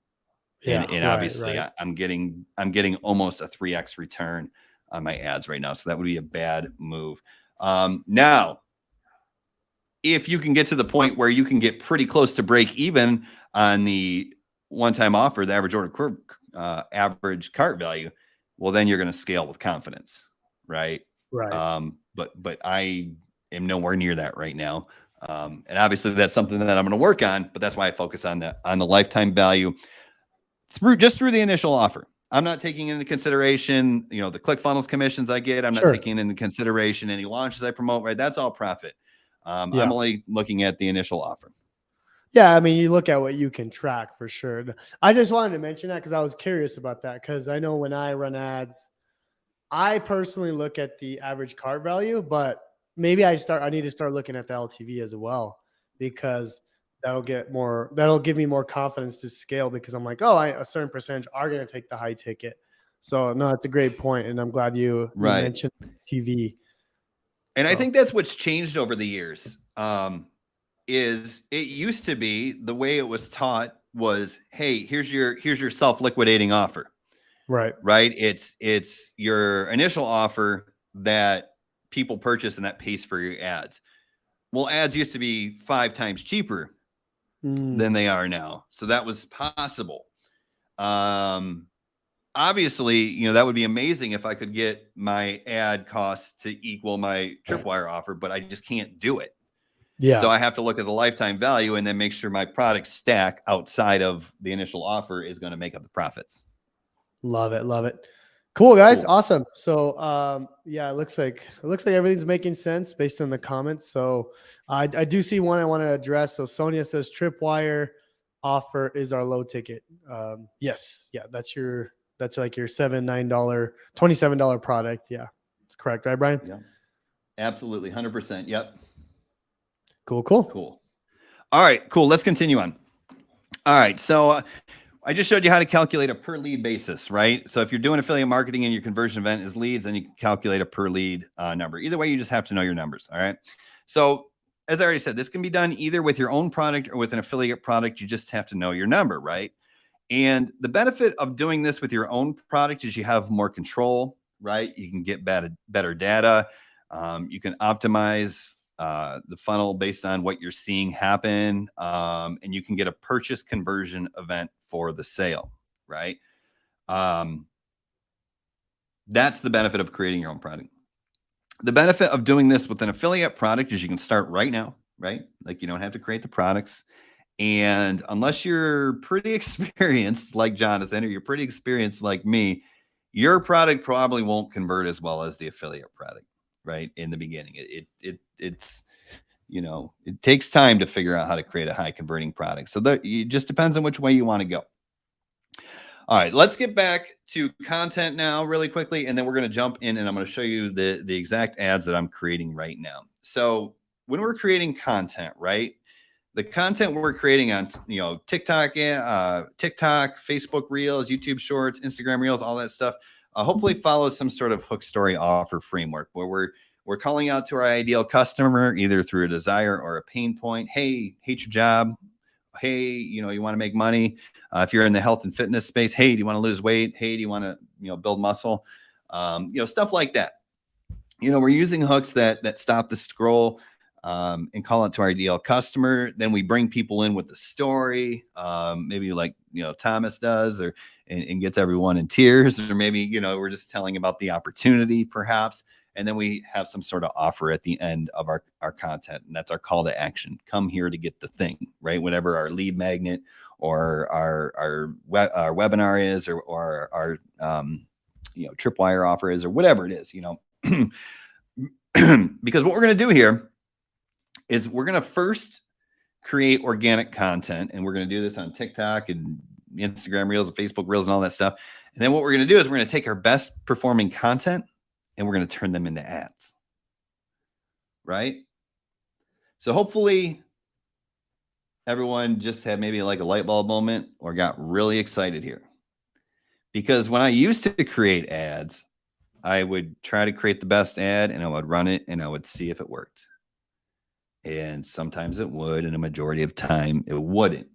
And obviously I'm getting almost a 3x return on my ads right now. So that would be a bad move. Now, if you can get to the point where you can get pretty close to break even on the one-time offer, the average order average cart value, well, then you're going to scale with confidence, right? But I am nowhere near that right now. And obviously that's something that I'm going to work on, but that's why I focus on the lifetime value through the initial offer. I'm not taking into consideration, you know, the ClickFunnels commissions I get. I'm not taking into consideration any launches I promote, right? That's all profit. I'm only looking at the initial offer. Yeah, I mean, you look at what you can track for sure. I just wanted to mention that because I was curious about that, because I know when I run ads, I personally look at the average cart value, but maybe I need to start looking at the LTV as well, because that'll give me more confidence to scale, because I'm like, oh, a certain percentage are going to take the high ticket. So no, it's a great point, and I'm glad you mentioned TV. And I think that's what's changed over the years. Is it used to be the way it was taught was, hey, here's your self-liquidating offer. Right. It's your initial offer that people purchase and that pays for your ads. Well, ads used to be 5 times cheaper than they are now. So that was possible. Obviously, you know, that would be amazing if I could get my ad costs to equal my Tripwire offer, but I just can't do it. So I have to look at the lifetime value and then make sure my product stack outside of the initial offer is going to make up the profits. Love it. Cool, guys. Cool. Awesome. So, yeah, it looks like everything's making sense based on the comments. So I do see one I want to address. So Sonia says Tripwire offer is our low ticket. Yes. Yeah. That's like your $7, $9, $27 product. Yeah. That's correct. Right, Brian? Yeah. Absolutely. 100%. Yep. Cool. All right, cool. Let's continue on. All right. So I just showed you how to calculate a per lead basis, right? So if you're doing affiliate marketing and your conversion event is leads, then you can calculate a per lead number. Either way, you just have to know your numbers. All right. So as I already said, this can be done either with your own product or with an affiliate product. You just have to know your number, right? And the benefit of doing this with your own product is you have more control, right? You can get better data. You can optimize the funnel based on what you're seeing happen. And you can get a purchase conversion event for the sale, right? That's the benefit of creating your own product. The benefit of doing this with an affiliate product is you can start right now, right? Like, you don't have to create the products. And unless you're pretty experienced like Jonathan, or you're pretty experienced like me, your product probably won't convert as well as the affiliate product. right? In the beginning, it's, you know, it takes time to figure out how to create a high converting product. So it just depends on which way you want to go. All right, let's get back to content now really quickly, and then we're going to jump in and I'm going to show you the exact ads that I'm creating right now. So when we're creating content, right, the content we're creating on, you know, TikTok, Facebook Reels, YouTube Shorts, Instagram Reels, all that stuff, hopefully follows some sort of hook story offer framework where we're calling out to our ideal customer either through a desire or a pain point. Hey, hate your job. Hey, you know, you want to make money. If you're in the health and fitness space, hey, do you want to lose weight? Hey, do you want to, you know, build muscle? You know, stuff like that. You know, we're using hooks that stop the scroll and call it to our ideal customer. Then we bring people in with the story, maybe like, you know, Thomas does, or and gets everyone in tears, or maybe, you know, we're just telling about the opportunity perhaps. And then we have some sort of offer at the end of our content. And that's our call to action. Come here to get the thing, right? Whatever our lead magnet or our webinar is, or our you know, Tripwire offer is, or whatever it is, you know. Because what we're going to do here is we're going to first create organic content, and we're going to do this on TikTok and Instagram Reels and Facebook Reels and all that stuff. And then what we're going to do is we're going to take our best performing content and we're going to turn them into ads, right? So hopefully everyone just had maybe like a light bulb moment or got really excited here. Because when I used to create ads, I would try to create the best ad and I would run it and I would see if it worked. And sometimes it would, and a majority of time it wouldn't.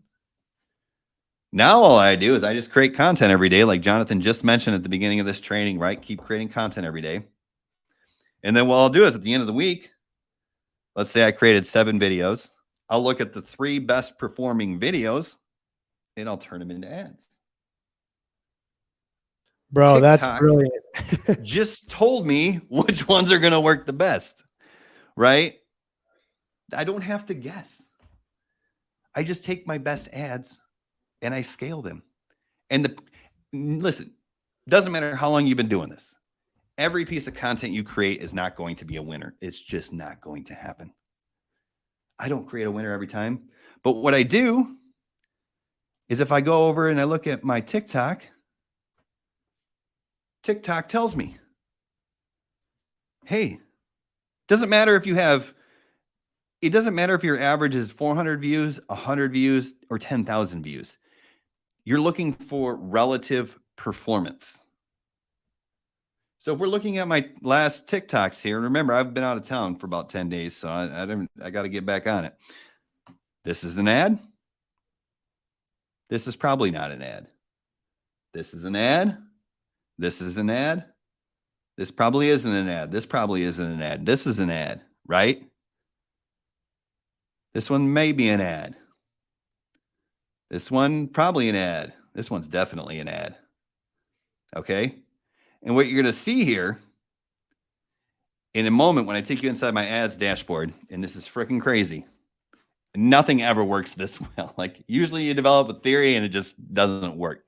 Now all I do is I just create content every day, like Jonathan just mentioned at the beginning of this training, right? Keep creating content every day. And then what I'll do is at the end of the week, let's say I created 7 videos. I'll look at the 3 best performing videos and I'll turn them into ads. Bro, TikTok that's brilliant. just told me which ones are going to work the best, right? I don't have to guess. I just take my best ads and I scale them. And listen, doesn't matter how long you've been doing this. Every piece of content you create is not going to be a winner. It's just not going to happen. I don't create a winner every time. But what I do is if I go over and I look at my TikTok, TikTok tells me, hey, doesn't matter if you have, it doesn't matter if your average is 400 views, 100 views, or 10,000 views. You're looking for relative performance. So if we're looking at my last TikToks here, remember, I've been out of town for about 10 days, so I got to get back on it. This is an ad. This is probably not an ad. This is an ad. This is an ad. This probably isn't an ad. This probably isn't an ad. This is an ad, right? This one may be an ad. This one probably an ad. This one's definitely an ad. Okay? And what you're going to see here in a moment when I take you inside my ads dashboard, and this is freaking crazy. Nothing ever works this well. Like usually you develop a theory and it just doesn't work.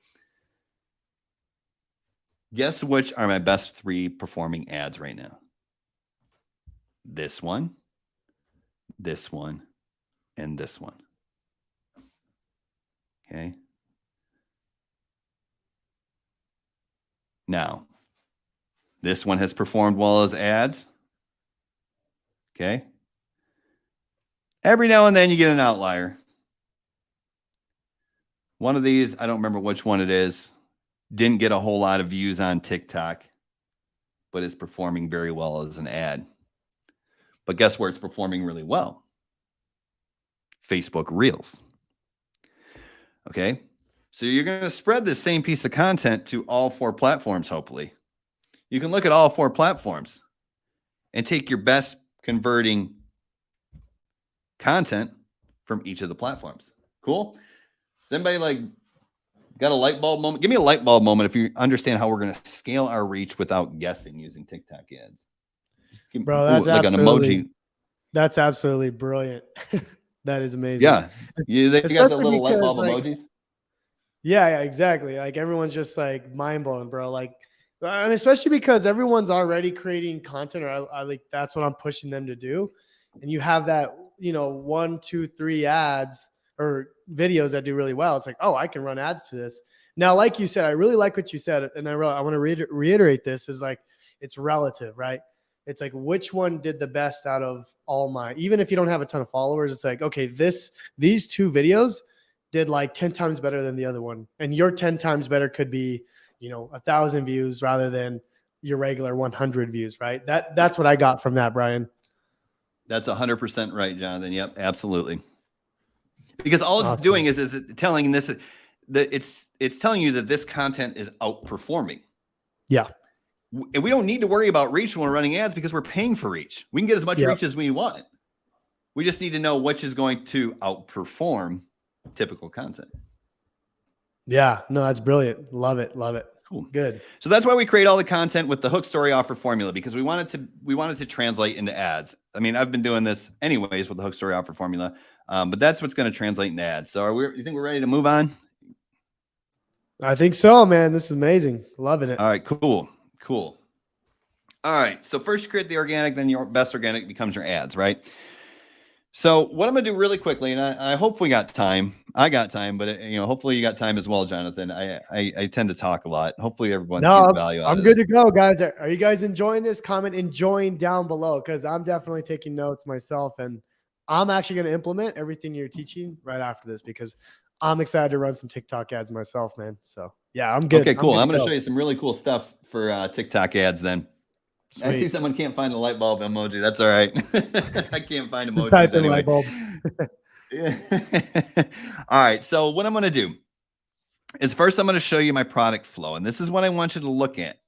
Guess which are my best 3 performing ads right now? This one, and this one. Okay. Now, this one has performed well as ads. Okay. Every now and then you get an outlier. One of these, I don't remember which one it is, didn't get a whole lot of views on TikTok, but is performing very well as an ad. But guess where it's performing really well? Facebook Reels. Okay. So you're going to spread this same piece of content to all 4 platforms, hopefully. You can look at all 4 platforms and take your best converting content from each of the platforms. Cool? Does anybody like got a light bulb moment? Give me a light bulb moment if you understand how we're going to scale our reach without guessing using TikTok ads. Bro, that's like an emoji. That's absolutely brilliant. That is amazing. Yeah. They got the little light bulb emojis. Yeah, exactly. Like everyone's just like mind blown, bro. Like And especially because everyone's already creating content, or I like that's what I'm pushing them to do. And you have that, 1, 2, 3 ads or videos that do really well. It's like, oh, I can run ads to this. Now, like you said, I really like what you said, and I want to reiterate this is like it's relative, right? It's like which one did the best out of all my, even if you don't have a ton of followers, it's like, okay, these 2 videos did like 10 times better than the other one. And your 10 times better could be, 1,000 views rather than your regular 100 views, right? That's what I got from that, Brian. That's 100% right, Jonathan. Yep, absolutely. Because all it's doing is telling this that it's telling you that this content is outperforming. Yeah. And we don't need to worry about reach when we're running ads because we're paying for reach. We can get as much reach as we want. We just need to know which is going to outperform typical content. Yeah, no, that's brilliant. Love it. Love it. Cool. Good. So that's why we create all the content with the hook, story, offer, formula, because we wanted to translate into ads. I mean, I've been doing this anyways with the hook, story, offer, formula, but that's what's going to translate into ads. So you think we're ready to move on? I think so, man. This is amazing. Loving it. All right, cool. All right. So first you create the organic, then your best organic becomes your ads, right? So what I'm going to do really quickly, and I hope we got time. I got time, but hopefully you got time as well, Jonathan. I tend to talk a lot. Hopefully everyone's getting value out of this. I'm good to go, guys. Are you guys enjoying this? Comment enjoying down below, because I'm definitely taking notes myself, and I'm actually going to implement everything you're teaching right after this because I'm excited to run some TikTok ads myself, man. So yeah, I'm good. Okay, cool. I'm going to show you some really cool stuff for TikTok ads then. Sweet. I see someone can't find the light bulb emoji. That's all right. I can't find emojis Type in anyway. light bulb. Yeah. All right. So what I'm going to do is first I'm going to show you my product flow. And this is what I want you to look at.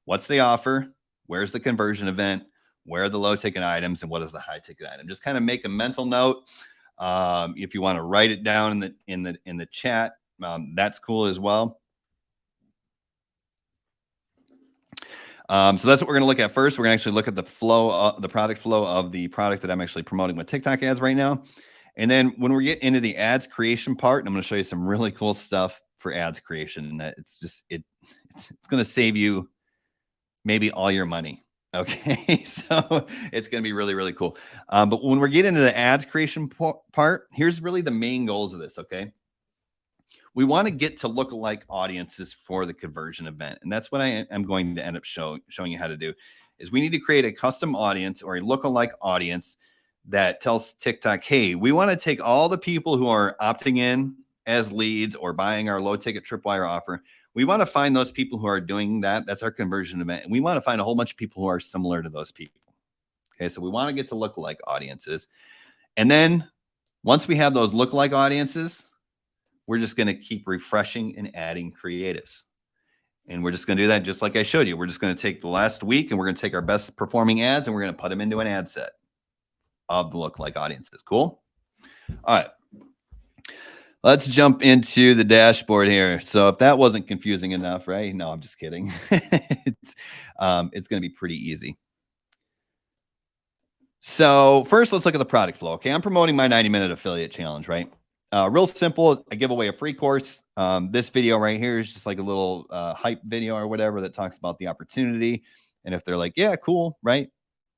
What's the offer? Where's the conversion event? Where are the low ticket items? And what is the high ticket item? Just kind of make a mental note. If you want to write it down in the chat, that's cool as well. So that's what we're going to look at first. We're going to actually look at the flow, the product flow of the product that I'm actually promoting with TikTok ads right now. And then when we get into the ads creation part, I'm going to show you some really cool stuff for ads creation. And that it's going to save you maybe all your money. Okay. So it's going to be really, really cool. But when we get into the ads creation part, here's really the main goals of this. Okay. We want to get to lookalike audiences for the conversion event. And that's what I am going to end up showing you how to do is we need to create a custom audience or a lookalike audience that tells TikTok, hey, we want to take all the people who are opting in as leads or buying our low ticket Tripwire offer. We want to find those people who are doing that. That's our conversion event. And we want to find a whole bunch of people who are similar to those people. Okay. So we want to get to lookalike audiences. And then once we have those lookalike audiences, we're just going to keep refreshing and adding creatives. And we're just going to do that just like I showed you. We're just going to take the last week and we're going to take our best performing ads and we're going to put them into an ad set of the lookalike audiences. Cool. All right. Let's jump into the dashboard here. So if that wasn't confusing enough, right? No, I'm just kidding. It's going to be pretty easy. So first, let's look at the product flow. Okay. I'm promoting my 90-minute affiliate challenge, right? Real simple. I give away a free course. This video right here is just like a little hype video or whatever that talks about the opportunity. And if they're like, yeah, cool, right?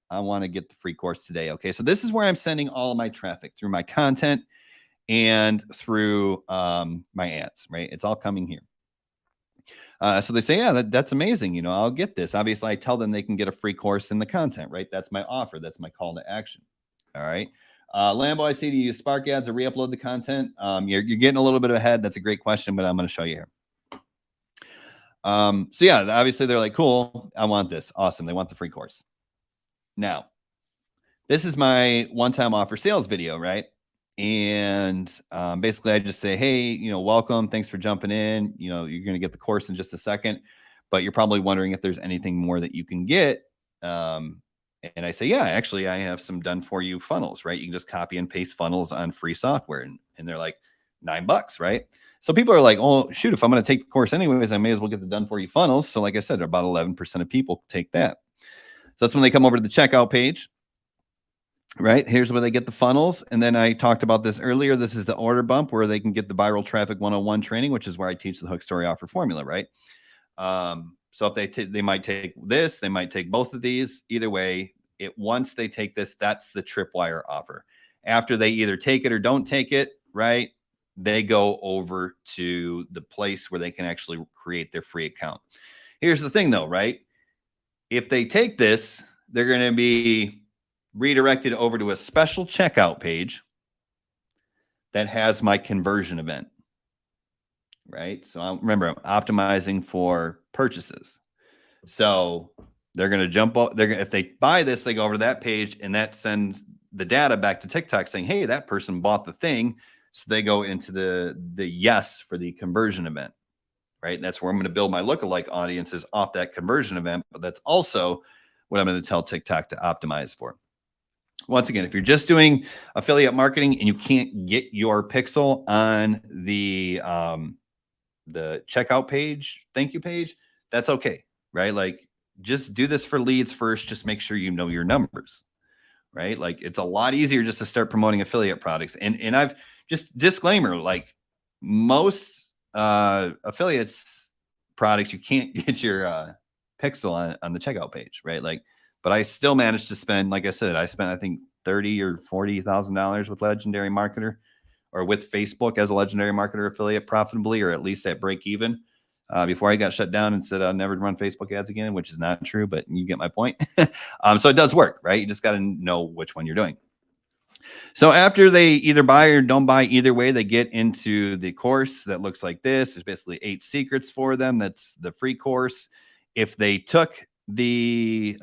I want to get the free course today. Okay. So this is where I'm sending all of my traffic through my content and through my ads, right? It's all coming here. So they say, yeah, that's amazing. I'll get this. Obviously, I tell them they can get a free course in the content, right? That's my offer. That's my call to action. All right. Lambo, I see, do you use Spark ads or re-upload the content? You're getting a little bit ahead. That's a great question, but I'm going to show you here. So yeah, obviously they're like, cool, I want this. Awesome. They want the free course. Now, this is my one-time offer sales video, right? And basically I just say, hey, welcome. Thanks for jumping in. You're going to get the course in just a second, but you're probably wondering if there's anything more that you can get. And I say, yeah, actually, I have some done for you funnels, right? You can just copy and paste funnels on free software. And they're like $9, right? So people are like, oh, shoot, if I'm going to take the course anyways, I may as well get the done for you funnels. So like I said, about 11% of people take that. So that's when they come over to the checkout page, right? Here's where they get the funnels. And then I talked about this earlier. This is the order bump where they can get the viral traffic 101 training, which is where I teach the hook, story, offer formula, right? So if they might take this, they might take both of these. Either way, once they take this, that's the Tripwire offer. After they either take it or don't take it, right? They go over to the place where they can actually create their free account. Here's the thing though, right? If they take this, they're going to be redirected over to a special checkout page that has my conversion event, right? So remember, I'm optimizing for purchases. So they're going to jump up. If they buy this, they go over to that page, and that sends the data back to TikTok saying, hey, that person bought the thing. So they go into the yes for the conversion event, right? And that's where I'm going to build my lookalike audiences off that conversion event. But that's also what I'm going to tell TikTok to optimize for. Once again, if you're just doing affiliate marketing and you can't get your pixel on the checkout page, thank you page, that's okay, right? Like, just do this for leads first. Just make sure you know your numbers, right? Like, it's a lot easier just to start promoting affiliate products. And I've just disclaimer, like most affiliates products, you can't get your pixel on the checkout page, right? Like, but I still managed to spend, like I said, I spent, I think, $30,000 or $40,000 with Legendary Marketer, or with Facebook as a Legendary Marketer affiliate profitably, or at least at break even, before I got shut down and said I'll never run Facebook ads again, which is not true, but you get my point. So it does work, right? You just got to know which one you're doing. So after they either buy or don't buy, either way, they get into the course that looks like this. There's basically 8 secrets for them. That's the free course. If they took the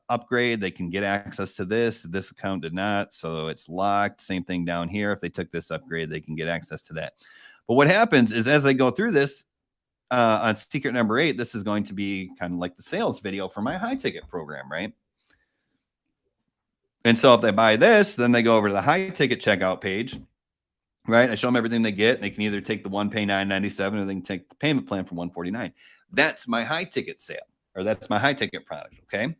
upgrade, they can get access to this. This account did not, so it's locked. Same thing down here. If they took this upgrade, they can get access to that. But what happens is, as they go through this, on secret number 8, this is going to be kind of like the sales video for my high ticket program, right? And so if they buy this, then they go over to the high ticket checkout page, right? I show them everything they get. They can either take the one pay $9.97, or they can take the payment plan for $149. That's my high ticket sale, or that's my high ticket product. Okay.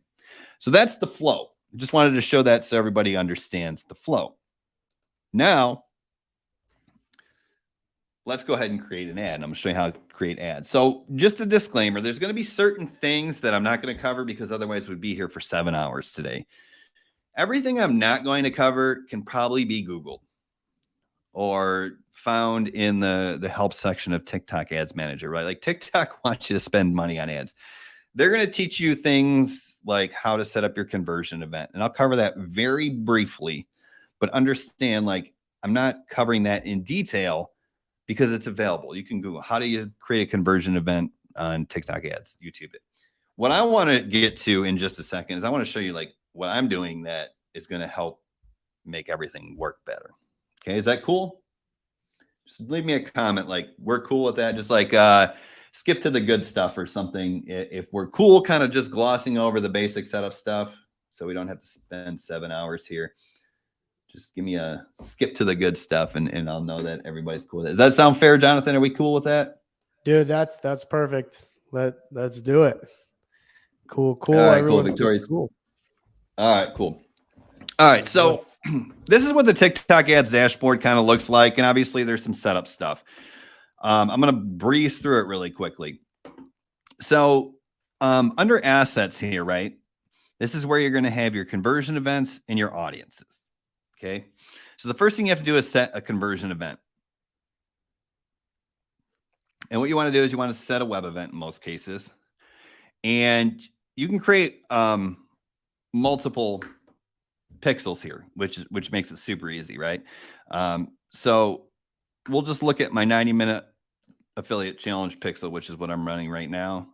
So that's the flow. I just wanted to show that so everybody understands the flow. Now, let's go ahead and create an ad. I'm going to show you how to create ads. So just a disclaimer, there's going to be certain things that I'm not going to cover, because otherwise we'd be here for 7 hours today. Everything I'm not going to cover can probably be Googled or found in the help section of TikTok Ads Manager, right? Like, TikTok wants you to spend money on ads. They're going to teach you things like how to set up your conversion event. And I'll cover that very briefly, but understand, like, I'm not covering that in detail because it's available. You can Google, how do you create a conversion event on TikTok ads, YouTube it. What I want to get to in just a second is I want to show you, like, what I'm doing that is going to help make everything work better. Okay. Is that cool? Just leave me a comment. Like, we're cool with that. Just like, skip to the good stuff or something. If we're cool, kind of just glossing over the basic setup stuff, so we don't have to spend 7 hours here. Just give me a skip to the good stuff, and I'll know that everybody's cool with it. Does that sound fair, Jonathan? Are we cool with that? Dude, that's perfect. Let's do it. Cool. All right, cool. Victorious. Cool. All right, cool. All right, so this is what the TikTok ads dashboard kind of looks like, and obviously there's some setup stuff. I'm going to breeze through it really quickly. So under assets here, right, this is where you're going to have your conversion events and your audiences. Okay. So the first thing you have to do is set a conversion event. And what you want to do is you want to set a web event in most cases. And you can create multiple pixels here, which makes it super easy, right? So we'll just look at my 90-minute affiliate challenge pixel, which is what I'm running right now.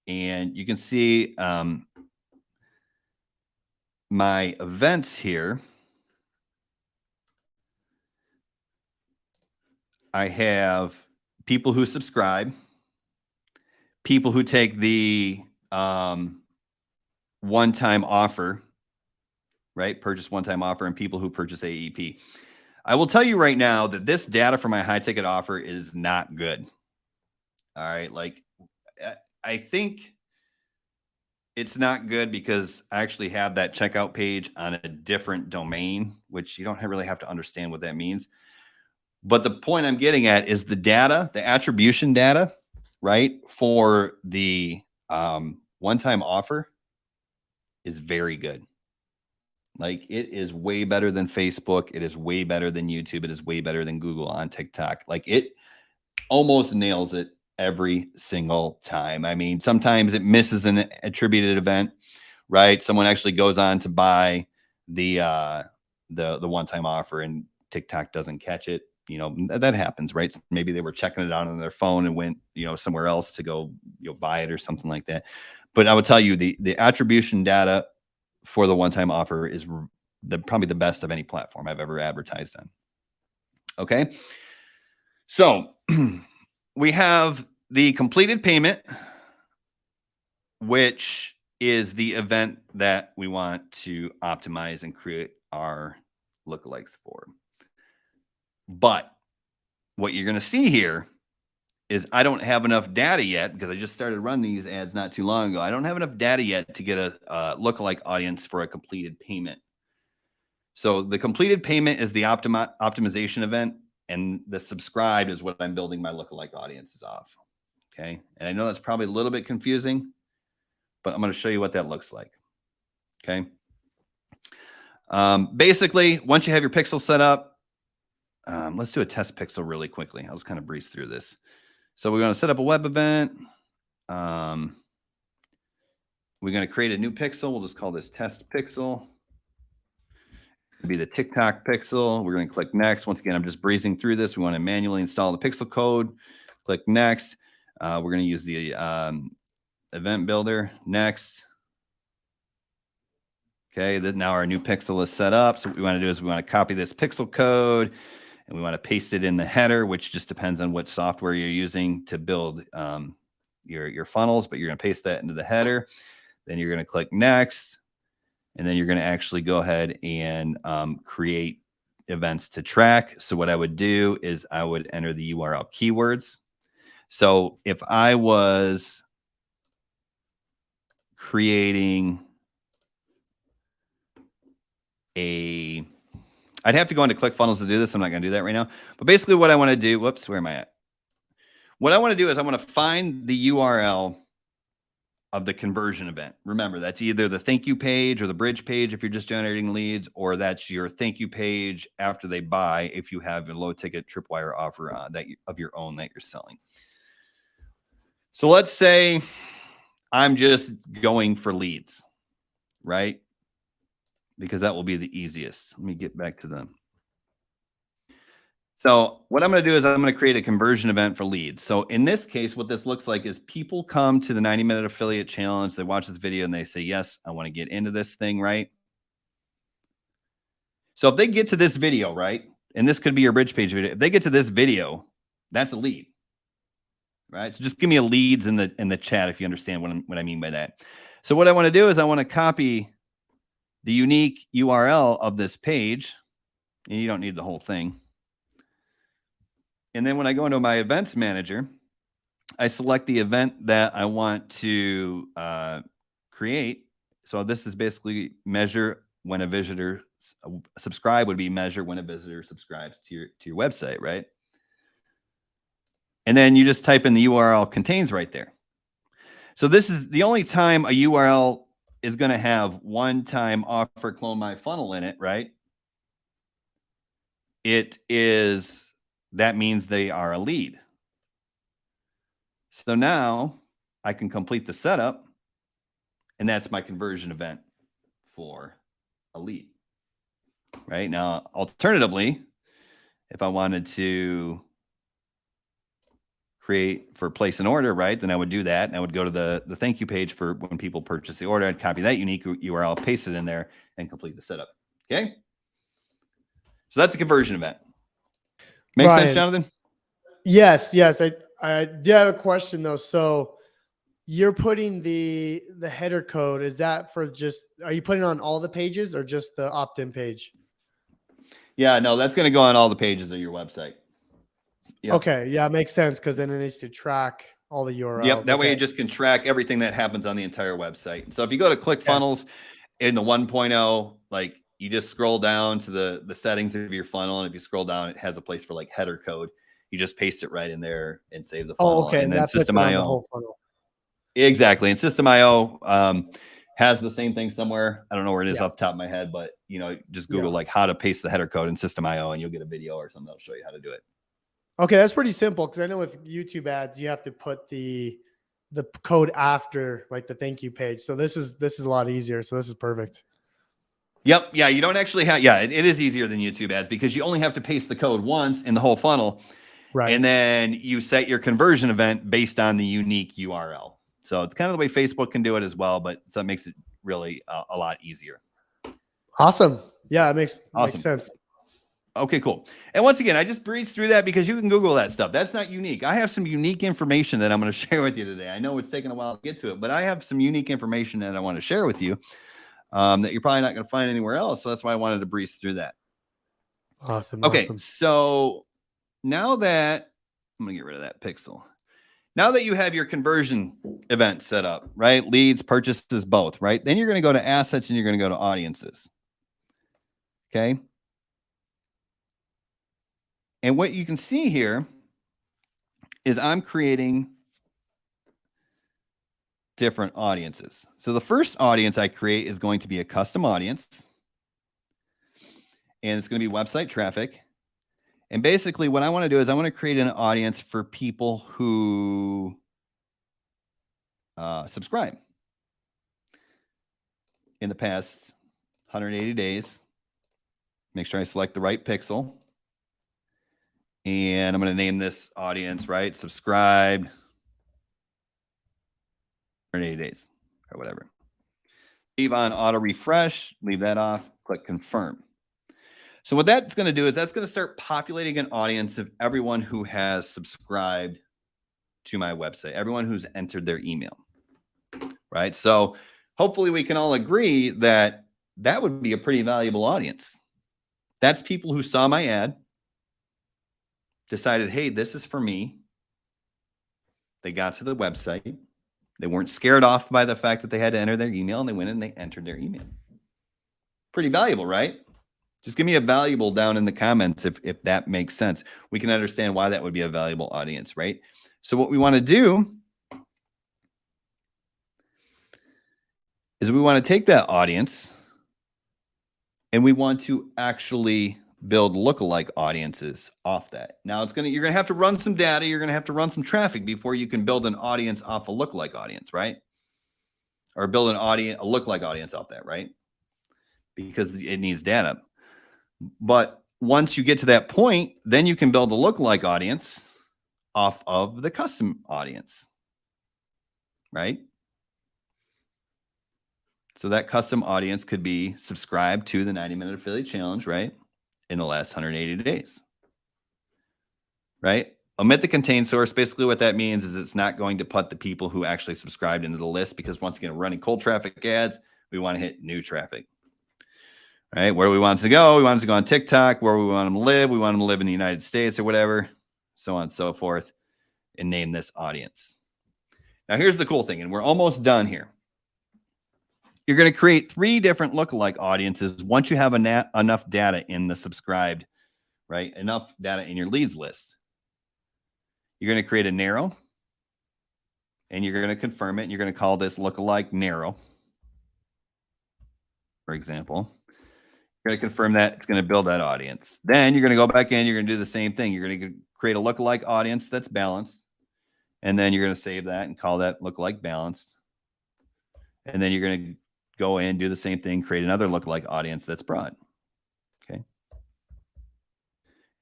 And you can see my events here. I have people who subscribe, people who take the one-time offer, right? Purchase one-time offer, and people who purchase AEP. I will tell you right now that this data for my high ticket offer is not good. All right. Like, I think it's not good because I actually have that checkout page on a different domain, which you don't really have to understand what that means. But the point I'm getting at is the data, the attribution data, right, for the One-time offer is very good. Like, it is way better than Facebook. It is way better than YouTube. It is way better than Google on TikTok. Like, it almost nails it every single time. I mean, sometimes it misses an attributed event, right? Someone actually goes on to buy the one-time offer and TikTok doesn't catch it. You know, that happens, right? Maybe they were checking it out on their phone and went, somewhere else to go, buy it or something like that. But I would tell you the attribution data for the one-time offer is probably the best of any platform I've ever advertised on. Okay. So we have the completed payment, which is the event that we want to optimize and create our lookalikes for. But what you're going to see here is I don't have enough data yet, because I just started running these ads not too long ago. I don't have enough data yet to get a lookalike audience for a completed payment. So the completed payment is the optimization event, and the subscribed is what I'm building my lookalike audiences off. Okay. And I know that's probably a little bit confusing, but I'm going to show you what that looks like. Okay. Basically, once you have your pixel set up, let's do a test pixel really quickly. I'll just kind of breeze through this. So we're going to set up a web event. We're going to create a new pixel. We'll just call this test pixel. It'll be the TikTok pixel. We're going to click next. Once again, I'm just breezing through this. We want to manually install the pixel code. Click next. We're going to use the event builder. Next. Okay, now our new pixel is set up. So what we want to do is we want to copy this pixel code and we want to paste it in the header, which just depends on what software you're using to build your funnels, but you're going to paste that into the header. Then you're going to click next, and then you're going to actually go ahead and create events to track. So what I would do is I would enter the URL keywords. So if I was creating I'd have to go into ClickFunnels to do this. I'm not going to do that right now. But basically what I want to do, whoops, where am I at? What I want to do is I want to find the URL of the conversion event. Remember, that's either the thank you page or the bridge page if you're just generating leads, or that's your thank you page after they buy if you have a low ticket Tripwire offer of your own that you're selling. So let's say I'm just going for leads, right? Because that will be the easiest. Let me get back to them. So what I'm going to do is I'm going to create a conversion event for leads. So in this case, what this looks like is people come to the 90-minute affiliate challenge. They watch this video and they say, yes, I want to get into this thing, right? So if they get to this video, right? And this could be your bridge page video. If they get to this video, that's a lead, right? So just give me a leads in the chat if you understand what I mean by that. So what I want to do is I want to copy the unique URL of this page, and you don't need the whole thing. And then when I go into my events manager, I select the event that I want to create. So this is basically measure when a visitor subscribe would be measure when a visitor subscribes to your website, right? And then you just type in the URL contains right there. So this is the only time a URL is going to have one-time offer clone my funnel in it, right? That means they are a lead. So now I can complete the setup, and that's my conversion event for a lead. Right now, alternatively, if I wanted to create for place an order, right, then I would do that. And I would go to the thank you page for when people purchase the order. I'd copy that unique URL, paste it in there, and complete the setup. Okay. So that's a conversion event. Make sense, Jonathan? Yes. I did have a question though. So you're putting the header code. Is that for are you putting it on all the pages or just the opt-in page? Yeah, no, that's going to go on all the pages of your website. Yep. Okay. Yeah, it makes sense because then it needs to track all the URLs. Yep. That way you just can track everything that happens on the entire website. So if you go to ClickFunnels in the 1.0, like you just scroll down to the settings of your funnel. And if you scroll down, it has a place for like header code. You just paste it right in there and save the funnel. Oh, okay. And then System.io. Exactly. And System.io has the same thing somewhere. I don't know where it is Yeah. off the top of my head, but just Google Yeah. like how to paste the header code in System.io and you'll get a video or something that'll show you how to do it. Okay, that's pretty simple because I know with YouTube ads you have to put the code after like the thank you page. So this is a lot easier. So this is perfect. Yep. Yeah. You don't actually have. Yeah, it is easier than YouTube ads because you only have to paste the code once in the whole funnel. Right. And then you set your conversion event based on the unique URL. So it's kind of the way Facebook can do it as well, but so that makes it really a lot easier. Awesome. Yeah, it makes Awesome. sense. Okay, cool. And once again, I just breezed through that because you can Google that stuff. That's not unique. I have some unique information that I'm going to share with you today. I know it's taken a while to get to it, but I have some unique information that I want to share with you that you're probably not going to find anywhere else. So that's why I wanted to breeze through that. Awesome. Okay, Awesome. so now that I'm going to get rid of that pixel. Now that you have your conversion event set up, right? Leads, purchases, both, right? Then you're going to go to assets and you're going to go to audiences. Okay. And what you can see here is I'm creating different audiences. So the first audience I create is going to be a custom audience. And it's going to be website traffic. And basically what I want to do is I want to create an audience for people who subscribe in the past 180 days. Make sure I select the right pixel. And I'm going to name this audience, right? Subscribed 180 days or whatever. Leave on auto refresh, leave that off, click confirm. So what that's going to do is that's going to start populating an audience of everyone who has subscribed to my website, everyone who's entered their email, right? So hopefully we can all agree that that would be a pretty valuable audience. That's people who saw my ad, decided, hey, this is for me. They got to the website. They weren't scared off by the fact that they had to enter their email, and they went and they entered their email. Pretty valuable, right? Just give me a valuable down in the comments if that makes sense. We can understand why that would be a valuable audience, right? So what we want to do is we want to take that audience and we want to actually build lookalike audiences off that. Now you're going to have to run some data. You're going to have to run some traffic before you can build an audience off a lookalike audience, right? Or build a lookalike audience off that, right? Because it needs data. But once you get to that point, then you can build a lookalike audience off of the custom audience, right? So that custom audience could be subscribed to the 90-minute affiliate challenge, right? In the last 180 days, right? Omit the contain source. Basically what that means is it's not going to put the people who actually subscribed into the list because once again, running cold traffic ads, we want to hit new traffic, right? Where we want to go, we want to go on TikTok, where we want them to live. We want them to live in the United States or whatever, so on and so forth, and name this audience. Now here's the cool thing, and we're almost done here. You're going to create 3 different lookalike audiences once you have enough data in the subscribed, right? Enough data in your leads list. You're going to create a narrow, and you're going to confirm it. And you're going to call this lookalike narrow, for example. You're going to confirm that it's going to build that audience. Then you're going to go back in. You're going to do the same thing. You're going to create a lookalike audience that's balanced, and then you're going to save that and call that lookalike balanced. And then you're going to go in, do the same thing, create another lookalike audience that's broad. Okay.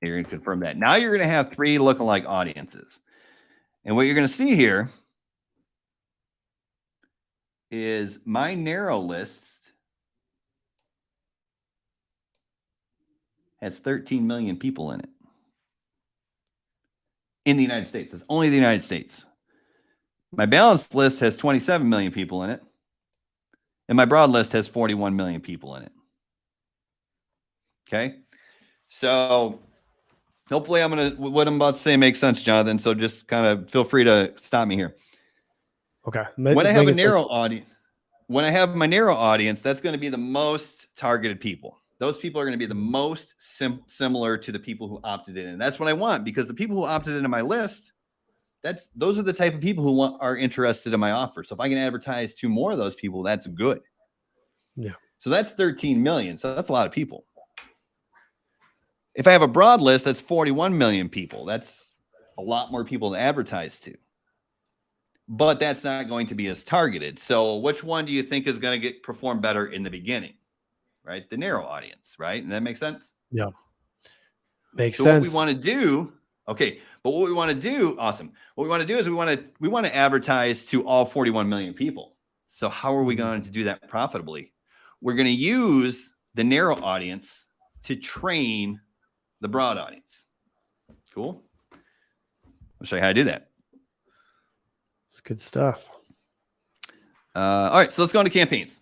You're going to confirm that. Now you're going to have 3 lookalike audiences. And what you're going to see here is my narrow list has 13 million people in it. In the United States. It's only the United States. My balanced list has 27 million people in it. And my broad list has 41 million people in it. Okay. So hopefully what I'm about to say makes sense, Jonathan. So just kind of feel free to stop me here. Okay. When I have a narrow audience, when I have my narrow audience, that's going to be the most targeted people. Those people are going to be the most similar to the people who opted in. And that's what I want, because the people who opted into my list, those are the type of people who are interested in my offer. So if I can advertise to more of those people, that's good. Yeah. So that's 13 million. So that's a lot of people. If I have a broad list, that's 41 million people. That's a lot more people to advertise to. But that's not going to be as targeted. So which one do you think is going to perform better in the beginning? Right? The narrow audience, right? And that makes sense? Yeah. Makes sense. What we want to do, okay, but what we want to do, awesome. What we want to do is we want to advertise to all 41 million people. So how are we going to do that profitably? We're going to use the narrow audience to train the broad audience. Cool. I'll show you how to do that. It's good stuff. All right, so let's go into campaigns.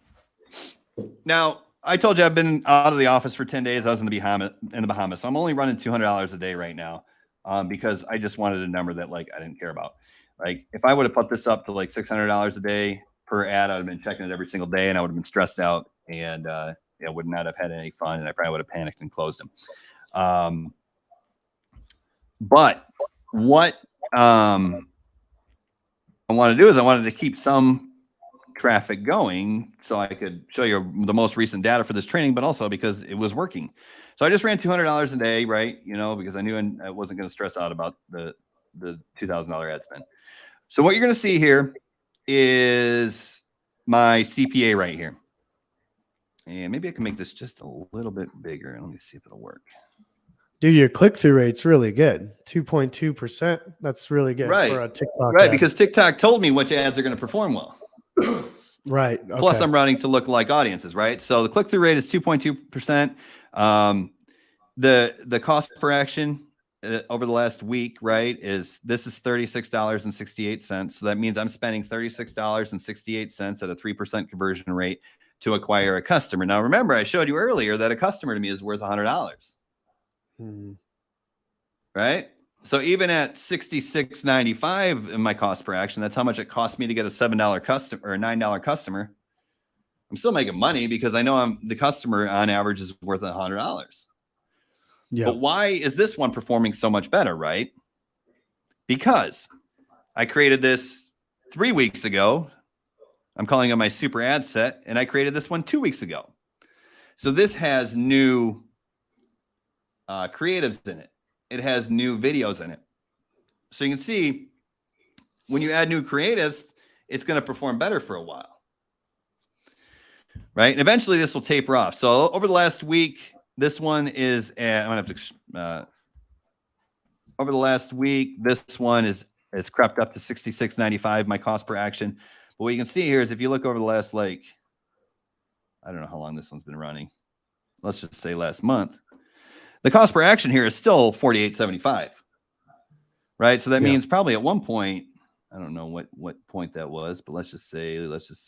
Now, I told you I've been out of the office for 10 days. I was in the Bahamas. So I'm only running $200 a day right now because I just wanted a number that like I didn't care about. Like if I would have put this up to like $600 a day per ad, I'd have been checking it every single day and I would have been stressed out and would not have had any fun and I probably would have panicked and closed them. But what I want to do is I wanted to keep some traffic going so I could show you the most recent data for this training, but also because it was working. So I just ran $200 a day, right? You know, because I knew I wasn't going to stress out about the $2,000 ad spend. So what you're going to see here is my CPA right here. And maybe I can make this just a little bit bigger. Let me see if it'll work. Dude, your click-through rate's really good. 2.2%. That's really good for a TikTok ad. Ad. Because TikTok told me which ads are going to perform well. Right. Okay. Plus I'm running to look-alike audiences, right? So the click-through rate is 2.2%. The cost per action over the last week, right, is $36.68. So that means I'm spending $36.68 at a 3% conversion rate to acquire a customer. Now, remember, I showed you earlier that a customer to me is worth $100. Right? So even at $66.95 in my cost per action, that's how much it cost me to get a $7 customer or a $9 customer. I'm still making money because I know the customer on average is worth $100. Yeah. But why is this one performing so much better, right? Because I created this 3 weeks ago. I'm calling it my super ad set, and I created this one 2 weeks ago. So this has new creatives in it. It has new videos in it. So you can see when you add new creatives, it's going to perform better for a while. Right? And eventually this will taper off. So over the last week, this one is at, I'm going to have to, over the last week, this one is crept up to $66.95, my cost per action. But what you can see here is if you look over the last, like, I don't know how long this one's been running. Let's just say last month. The cost per action here is still $48.75, right? So that means probably at one point, I don't know what point that was, but let's just say here. Let's just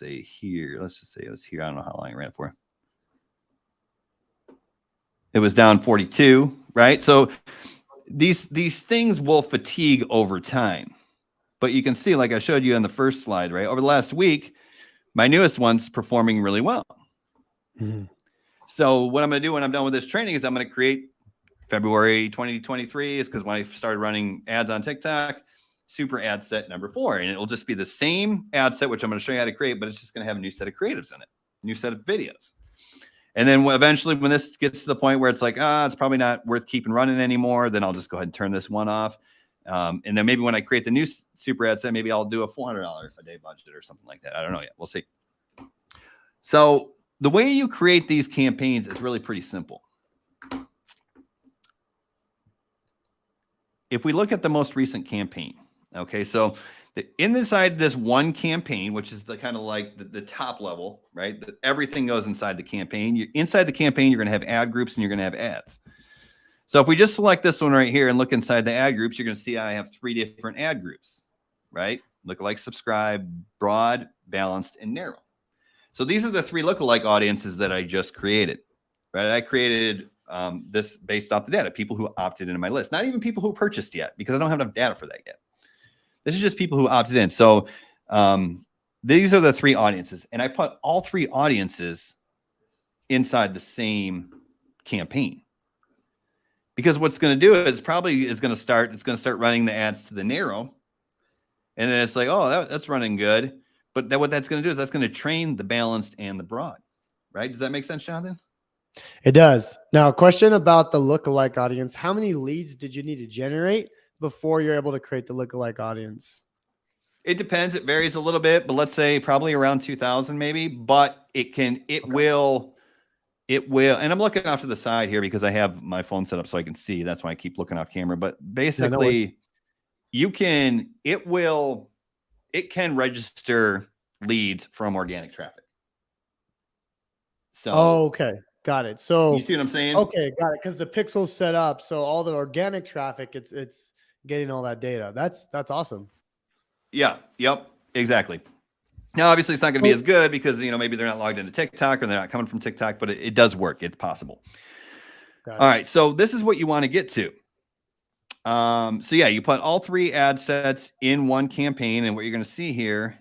say it was here. I don't know how long I ran it for. It was down 42, right? So these things will fatigue over time. But you can see, like I showed you on the first slide, right? Over the last week, my newest one's performing really well. Mm-hmm. So what I'm going to do when I'm done with this training is I'm going to create February 2023 is because when I started running ads on TikTok, super ad set number 4. And it will just be the same ad set, which I'm going to show you how to create, but it's just going to have a new set of creatives in it, new set of videos. And then eventually when this gets to the point where it's like, it's probably not worth keeping running anymore, then I'll just go ahead and turn this one off. And then maybe when I create the new super ad set, maybe I'll do a $400 a day budget or something like that. I don't know yet. We'll see. So the way you create these campaigns is really pretty simple. If we look at the most recent campaign, okay, so inside this one campaign, which is the kind of like the top level, right? Everything goes inside the campaign. Inside the campaign, you're going to have ad groups and you're going to have ads. So if we just select this one right here and look inside the ad groups, you're going to see I have 3 different ad groups, right? Lookalike, subscribe, broad, balanced, and narrow. So these are the 3 lookalike audiences that I just created, right? I created this based off the data, people who opted into my list, not even people who purchased yet, because I don't have enough data for that yet. This is just people who opted in. So these are the 3 audiences, and I put all 3 audiences inside the same campaign. Because what's going to do is it's going to start running the ads to the narrow, And then it's like, oh, that's running good. But what that's going to do is that's going to train the balanced and the broad, right? Does that make sense, Jonathan? It does. Now, a question about the lookalike audience. How many leads did you need to generate before you're able to create the lookalike audience? It depends. It varies a little bit, but let's say probably around 2,000 maybe, but it will, and I'm looking off to the side here because I have my phone set up so I can see. That's why I keep looking off camera. But basically, it can register leads from organic traffic. So, okay. Got it. So you see what I'm saying? Okay, got it. Because the pixel's set up, so all the organic traffic, it's getting all that data. That's awesome. Yeah. Yep. Exactly. Now, obviously, it's not going to be as good because maybe they're not logged into TikTok or they're not coming from TikTok, but it does work. It's possible. All right. So this is what you want to get to. So yeah, you put all 3 ad sets in one campaign, and what you're going to see here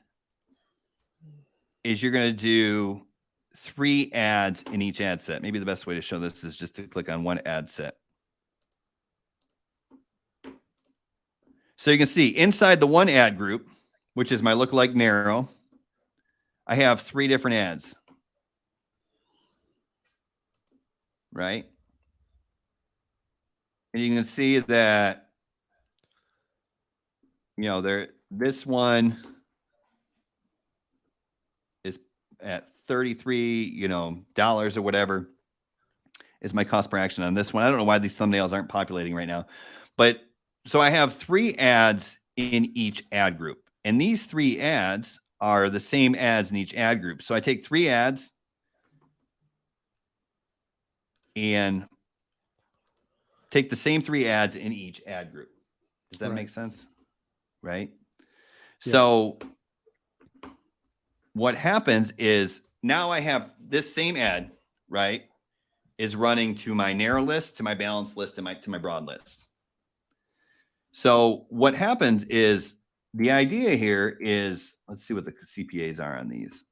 is you're going to do 3 ads in each ad set. Maybe the best way to show this is just to click on one ad set. So you can see inside the one ad group, which is my lookalike narrow, I have 3 different ads. Right? And you can see that, this one is at $33, dollars or whatever is my cost per action on this one. I don't know why these thumbnails aren't populating right now, but so I have 3 ads in each ad group, and these 3 ads are the same ads in each ad group. So I take 3 ads and take the same 3 ads in each ad group. Does that make sense? Right? Yeah. So what happens is now I have this same ad, right, is running to my narrow list, to my balanced list, to my broad list. So what happens is the idea here is, let's see what the CPAs are on these.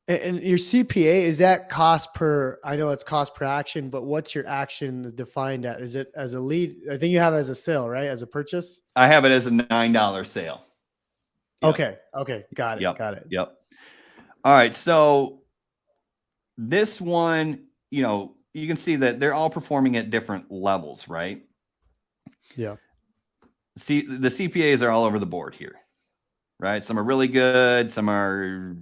And your CPA, is that cost per, I know it's cost per action, but what's your action defined at? Is it as a lead? I think you have it as a sale, right? As a purchase? I have it as a $9 sale. Yep. Okay. Got it. Yep. Got it. Yep. All right. So this one, you can see that they're all performing at different levels, right? Yeah. See, the CPAs are all over the board here, right? Some are really good. Some are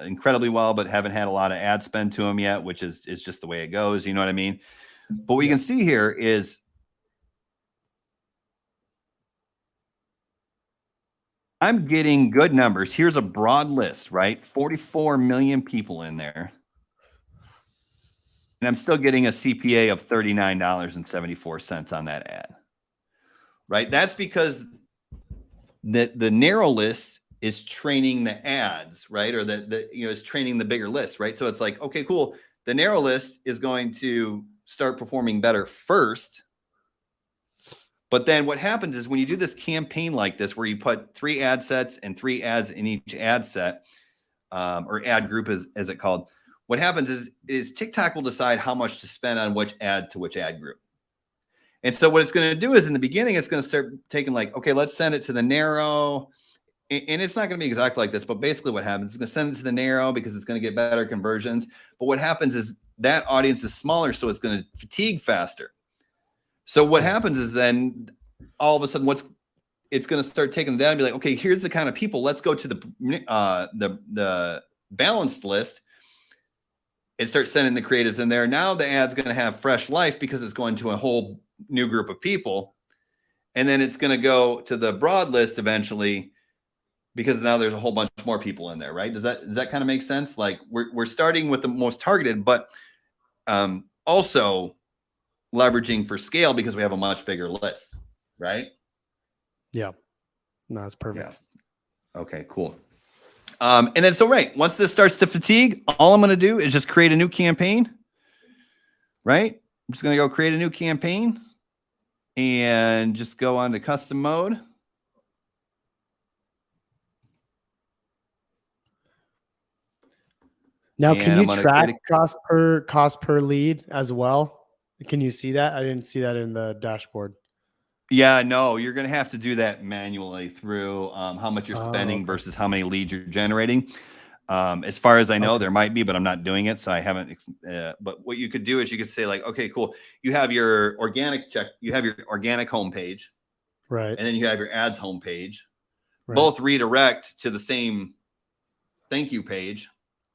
incredibly well, but haven't had a lot of ad spend to them yet, which is just the way it goes. You know what I mean? But what you can see here is I'm getting good numbers. Here's a broad list, right? 44 million people in there. And I'm still getting a CPA of $39.74 on that ad, right? That's because the narrow list is training the ads, right? Or is training the bigger list, right? So it's like, okay, cool. The narrow list is going to start performing better first. But then what happens is when you do this campaign like this, where you put 3 ad sets and 3 ads in each ad set, or ad group as it called, what happens is TikTok will decide how much to spend on which ad to which ad group. And so what it's going to do is in the beginning, it's going to start taking like, okay, let's send it to the narrow. And it's not going to be exactly like this, but basically what happens is it's going to send it to the narrow because it's going to get better conversions. But what happens is that audience is smaller, so it's going to fatigue faster. So what happens is then all of a sudden it's going to start taking them down and be like, okay, here's the kind of people. Let's go to the balanced list and start sending the creatives in there. Now the ad's going to have fresh life because it's going to a whole new group of people. And then it's going to go to the broad list eventually because now there's a whole bunch more people in there, right? Does that kind of make sense? Like we're starting with the most targeted, but also leveraging for scale because we have a much bigger list, right? Yeah. No, that's perfect. Yeah. Okay, cool. And then, once this starts to fatigue, all I'm going to do is just create a new campaign, right? I'm just going to go create a new campaign and just go on to custom mode. Now, can you track cost per lead as well? Can you see that? I didn't see that in the dashboard. Yeah, no, you're going to have to do that manually through how much you're spending versus how many leads you're generating. As far as I know, there might be, but I'm not doing it. So I haven't. But what you could do is you could say like, okay, cool. You have your organic you have your organic homepage. Right. And then you have your ads homepage. Right. Both redirect to the same thank you page,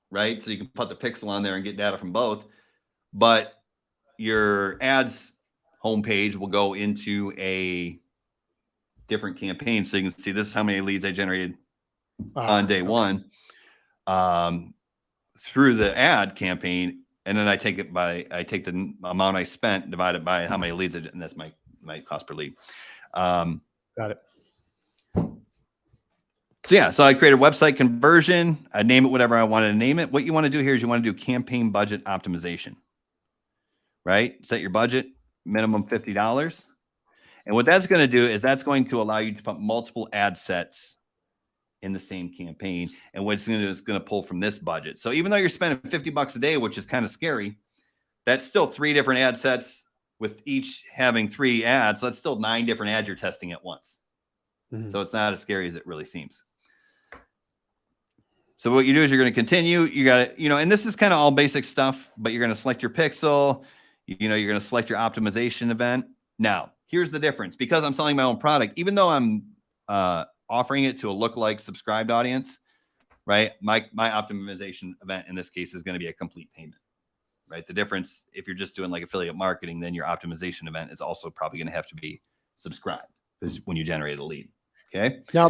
right? So you can put the pixel on there and get data from both. But your ads homepage will go into a different campaign. So you can see this is how many leads I generated on day one through the ad campaign. And then I take the amount I spent divided by how many leads, and that's my cost per lead. Got it. So yeah, so I create a website conversion. I name it whatever I wanted to name it. What you want to do here is you want to do campaign budget optimization, right? Set your budget, minimum $50. And what that's going to do is that's going to allow you to put multiple ad sets in the same campaign. And what it's going to do is going to pull from this budget. So even though you're spending $50 a day, which is kind of scary, that's still 3 different ad sets with each having 3 ads. So that's still 9 different ads you're testing at once. Mm-hmm. So it's not as scary as it really seems. So what you do is you're going to continue. You got to, and this is kind of all basic stuff, but you're going to select your pixel. You're going to select your optimization event. Now, here's the difference. Because I'm selling my own product, even though I'm offering it to a lookalike subscribed audience, right? My optimization event in this case is going to be a complete payment, right? The difference, if you're just doing like affiliate marketing, then your optimization event is also probably going to have to be subscribed because when you generate a lead. Okay. Now,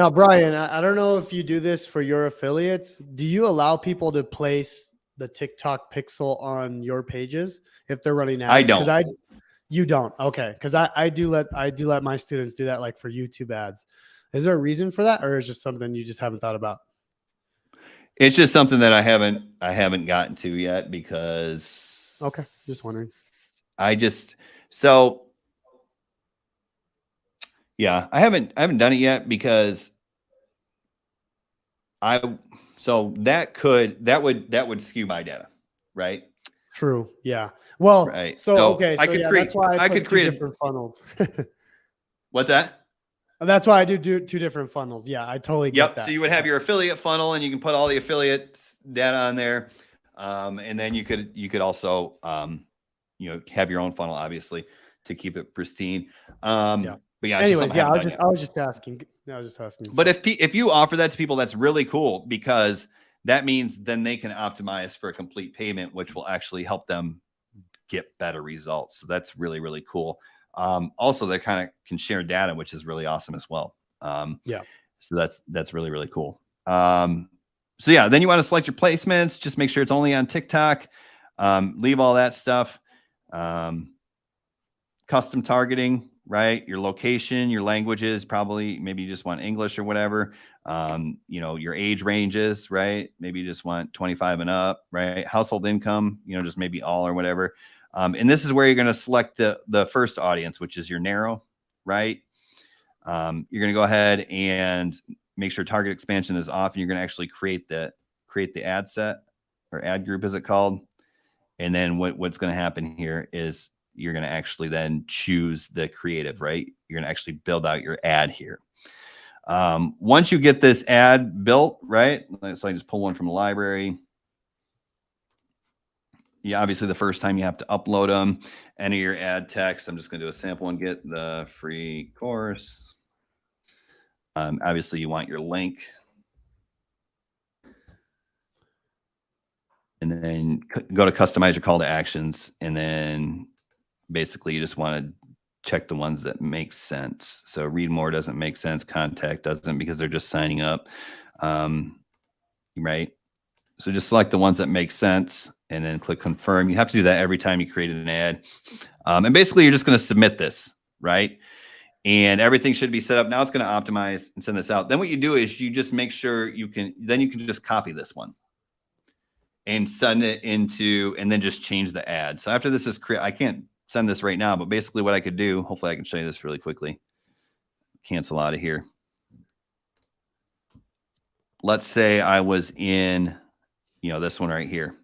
Brian, I don't know if you do this for your affiliates. Do you allow people to place the TikTok pixel on your pages if they're running ads? I don't. You don't. Okay. Because I do let my students do that, like for YouTube ads. Is there a reason for that, or is it just something you just haven't thought about? It's just something that I haven't gotten to yet because. Okay. Just wondering. Yeah, I haven't done it yet because that would skew my data, right? True. Yeah. Well, right. So that's why I could create different funnels. What's that? That's why I do 2 different funnels. Yeah, I totally get that. So you would have your affiliate funnel, and you can put all the affiliate data on there, and then you could also have your own funnel, obviously, to keep it pristine. But yeah. Anyways, I was just asking. But if you offer that to people, that's really cool because that means then they can optimize for a complete payment, which will actually help them get better results. So that's really, really cool. Also, they kind of can share data, which is really awesome as well. So that's really, really cool. So yeah, then you want to select your placements. Just make sure it's only on TikTok. Leave all that stuff. Custom targeting. Right. Your location, your languages, probably maybe you just want English or whatever. Your age ranges, right? Maybe you just want 25 and up, right? Household income, just maybe all or whatever. And this is where you're going to select the first audience, which is your narrow, right? You're going to go ahead and make sure target expansion is off, and you're going to actually create the ad set or ad group, is it called? And then what's going to happen here is you're going to actually then choose the creative, right? You're going to actually build out your ad here. Once you get this ad built, right? So I just pull one from the library. Yeah, obviously the first time you have to upload them, enter your ad text. I'm just going to do a sample and get the free course. Obviously you want your link. And then go to customize your call to actions, and then basically you just want to check the ones that make sense. So read more doesn't make sense. Contact doesn't, because they're just signing up. Right. So just select the ones that make sense and then click confirm. You have to do that every time you create an ad. And basically you're just going to submit this, right? And everything should be set up. Now it's going to optimize and send this out. Then what you do is you just make sure you can just copy this one and send it into, and then just change the ad. So after this is I can't send this right now, but basically what I could do, hopefully I can show you this really quickly. Cancel out of here. Let's say I was in, this one right here.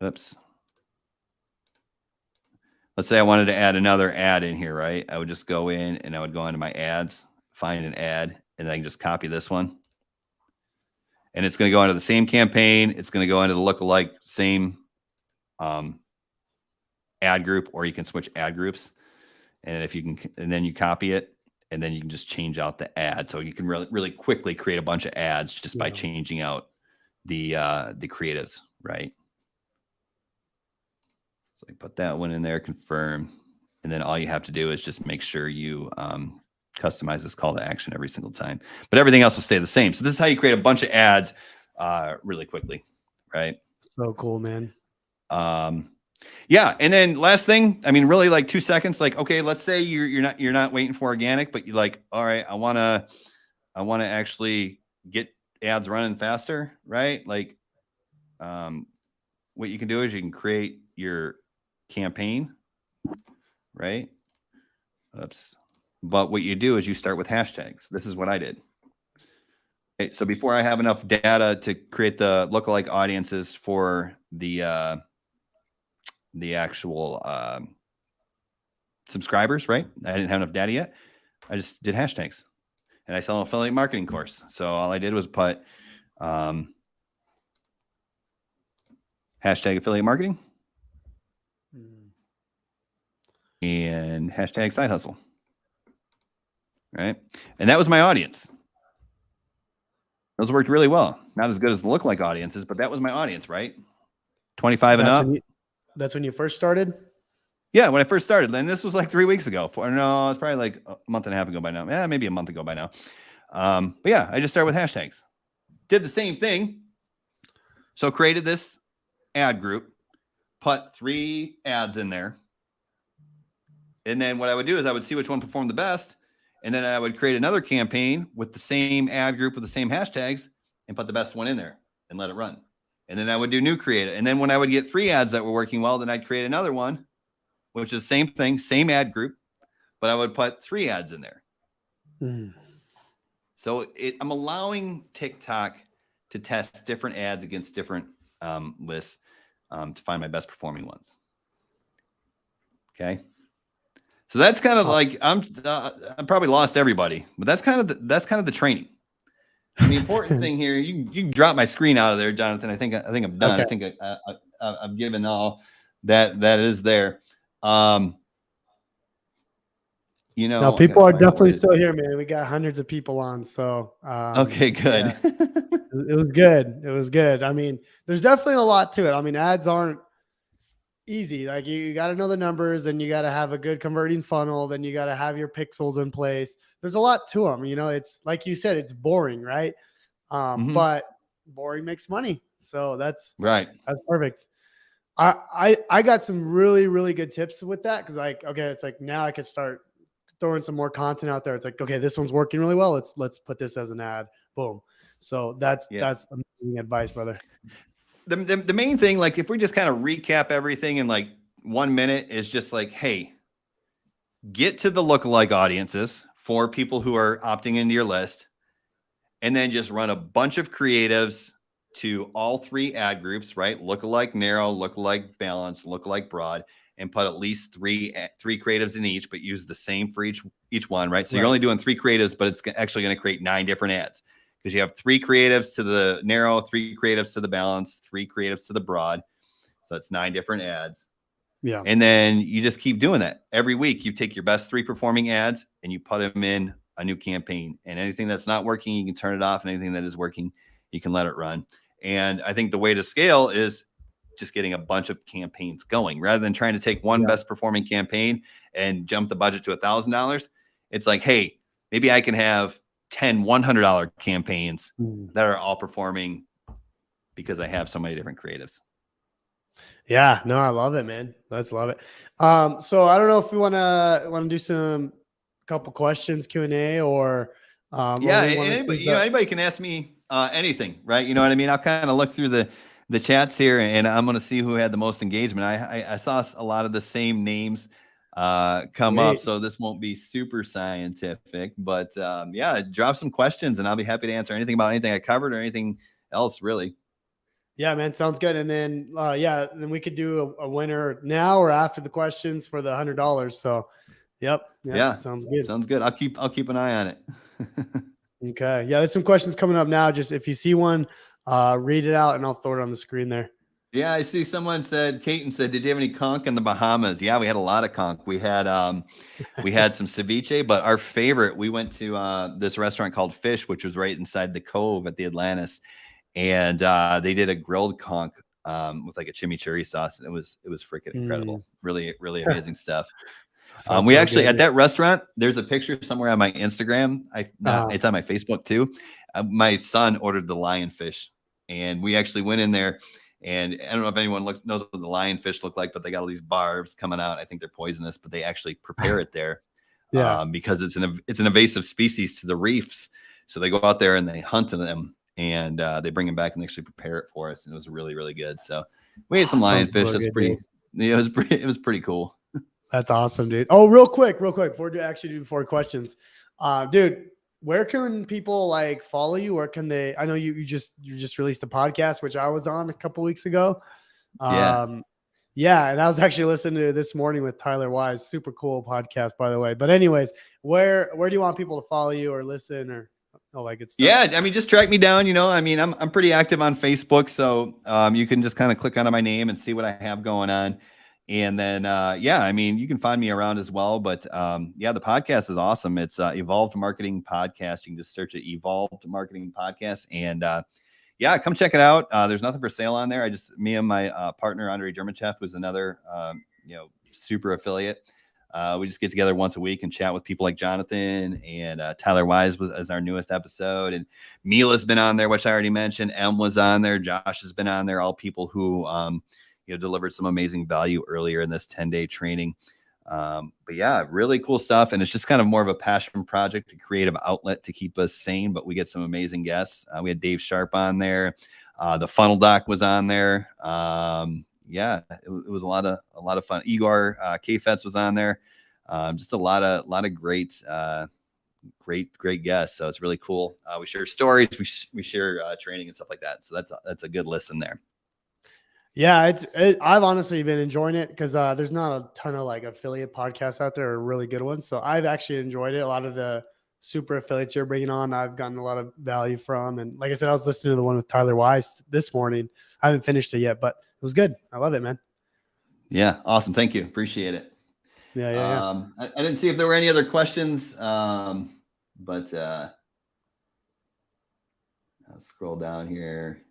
Oops. let's say I wanted to add another ad in here, right? I would just go in and I would go into my ads, find an ad, and then I can just copy this one. And it's going to go into the same campaign. It's going to go into the lookalike same ad group, or you can switch ad groups. And if you can, and then you copy it, and then you can just change out the ad. So you can really quickly create a bunch of ads just by changing out the creatives, right? So you put that one in there, confirm, and then all you have to do is just make sure you customize this call to action every single time. But everything else will stay the same. So this is how you create a bunch of ads really quickly, right? So cool, man. Yeah, and then last thing, I mean, really like 2 seconds. Like, okay, let's say you're not waiting for organic, but you're like, all right, I wanna actually get ads running faster, right? Like, what you can do is you can create your campaign, right? Oops. But what you do is you start with hashtags. This is what I did. Okay, so before I have enough data to create the lookalike audiences for the actual subscribers, right? I didn't have enough data yet. I just did hashtags, and I sell an affiliate marketing course. So all I did was put hashtag affiliate marketing and hashtag side hustle, right? And that was my audience. Those worked really well. Not as good as the lookalike audiences, but that was my audience, right? 25 and up. That's when you first started? Yeah, when I first started. And this was like 3 weeks ago. No, it's probably like a month and a half ago by now. Yeah, maybe a month ago by now. But yeah, I just started with hashtags. Did the same thing. So created this ad group, put 3 ads in there. And then what I would do is I would see which one performed the best. And then I would create another campaign with the same ad group with the same hashtags and put the best one in there and let it run. And then I would do new creative. And then when I would get 3 ads that were working well, then I'd create another one, which is the same thing, same ad group, but I would put 3 ads in there. So I'm allowing TikTok to test different ads against different lists to find my best performing ones. Okay. So that's kind of like I'm probably lost everybody, but that's kind of the training. And the important thing here, you can drop my screen out of there, Jonathan. I think I'm done. Okay. I think I've given all that is there. You know, no, people are definitely still here, man. We got hundreds of people on, so okay, good. Yeah. It was good. It was good. I mean, there's definitely a lot to it. I mean, ads aren't easy. Like you got to know the numbers, and you got to have a good converting funnel. Then you got to have your pixels in place. There's a lot to them. You know, it's like you said, it's boring, right? But boring makes money. So that's right. That's perfect. I got some really, really good tips with that. Cause like, okay, it's like now I could start throwing some more content out there. It's like, okay, this one's working really well. Let's put this as an ad. Boom. So that's amazing advice, brother. The main thing, like if we just kind of recap everything in like 1 minute, is just like, hey, get to the lookalike audiences for people who are opting into your list, and then just run a bunch of creatives to all 3 ad groups, right? Lookalike narrow, lookalike balance, lookalike broad, and put at least three creatives in each, but use the same for each one, right? So you're only doing 3 creatives, but it's actually going to create 9 different ads, because you have 3 creatives to the narrow, 3 creatives to the balance, 3 creatives to the broad. So that's 9 different ads. Yeah. And then you just keep doing that. Every week you take your best 3 performing ads and you put them in a new campaign, and anything that's not working, you can turn it off, and anything that is working, you can let it run. And I think the way to scale is just getting a bunch of campaigns going, rather than trying to take one best performing campaign and jump the budget to $1,000. It's like, hey, maybe I can have 10 $100 campaigns that are all performing because I have so many different creatives. Yeah, no, I love it, man. Let's love it. So I don't know if we want to do some couple questions, Q&A, or anybody can ask me anything, right? You know what I mean? I'll kind of look through the chats here, and I'm going to see who had the most engagement. I saw a lot of the same names come up, so this won't be super scientific, but yeah, drop some questions and I'll be happy to answer anything about anything I covered or anything else, really. Yeah, man, sounds good. And then, then we could do a winner now or after the questions for the $100. So, yep, Yeah, sounds good. Sounds good. I'll keep an eye on it. Okay, yeah, there's some questions coming up now. Just if you see one, read it out, and I'll throw it on the screen there. Yeah, I see someone said, Caton said, did you have any conch in the Bahamas? Yeah, we had a lot of conch. We had some ceviche, but our favorite, we went to this restaurant called Fish, which was right inside the cove at the Atlantis. And they did a grilled conch with like a chimichurri sauce. And it was freaking incredible. Really, really amazing stuff. We actually, good, at that restaurant, there's a picture somewhere on my Instagram. It's on my Facebook too. My son ordered the lionfish, and we actually went in there. And I don't know if anyone knows what the lionfish look like, but they got all these barbs coming out. I think they're poisonous, but they actually prepare it there because it's an invasive species to the reefs. So they go out there and they hunt them, and they bring them back and they actually prepare it for us. And it was really, really good. So we ate some lionfish. That's pretty. Yeah, it was pretty cool. That's awesome, dude. Oh, real quick, before we actually do 4 questions, dude. Where can people like follow you? Where can they? I know you just released a podcast, which I was on a couple weeks ago. And I was actually listening to it this morning with Tyler Wise. Super cool podcast, by the way. But anyways, where do you want people to follow you or listen or all that good stuff? Yeah, I mean, just track me down. I'm pretty active on Facebook, so you can just kind of click onto my name and see what I have going on. And then, you can find me around as well. But the podcast is awesome. It's Evolved Marketing Podcast. You can just search it, Evolved Marketing Podcast. And come check it out. There's nothing for sale on there. Me and my partner, Andre Germanchev, who's another, super affiliate. We just get together once a week and chat with people like Jonathan, and Tyler Wise as our newest episode. And Mila's been on there, which I already mentioned. Em was on there. Josh has been on there. All people who, delivered some amazing value earlier in this 10-day training. Really cool stuff. And it's just kind of more of a passion project, a creative outlet to keep us sane, but we get some amazing guests. We had Dave Sharp on there. The Funnel Doc was on there. It was a lot of fun. Igor K-Fets was on there. Just a lot of great guests. So it's really cool. We share stories, we share training and stuff like that. So that's a good listen there. Yeah, I've honestly been enjoying it because there's not a ton of like affiliate podcasts out there, or really good ones. So I've actually enjoyed it. A lot of the super affiliates you're bringing on, I've gotten a lot of value from. And like I said, I was listening to the one with Tyler Wise this morning. I haven't finished it yet, but it was good. I love it, man. Yeah, awesome. Thank you. Appreciate it. Yeah. I didn't see if there were any other questions, but I'll scroll down here.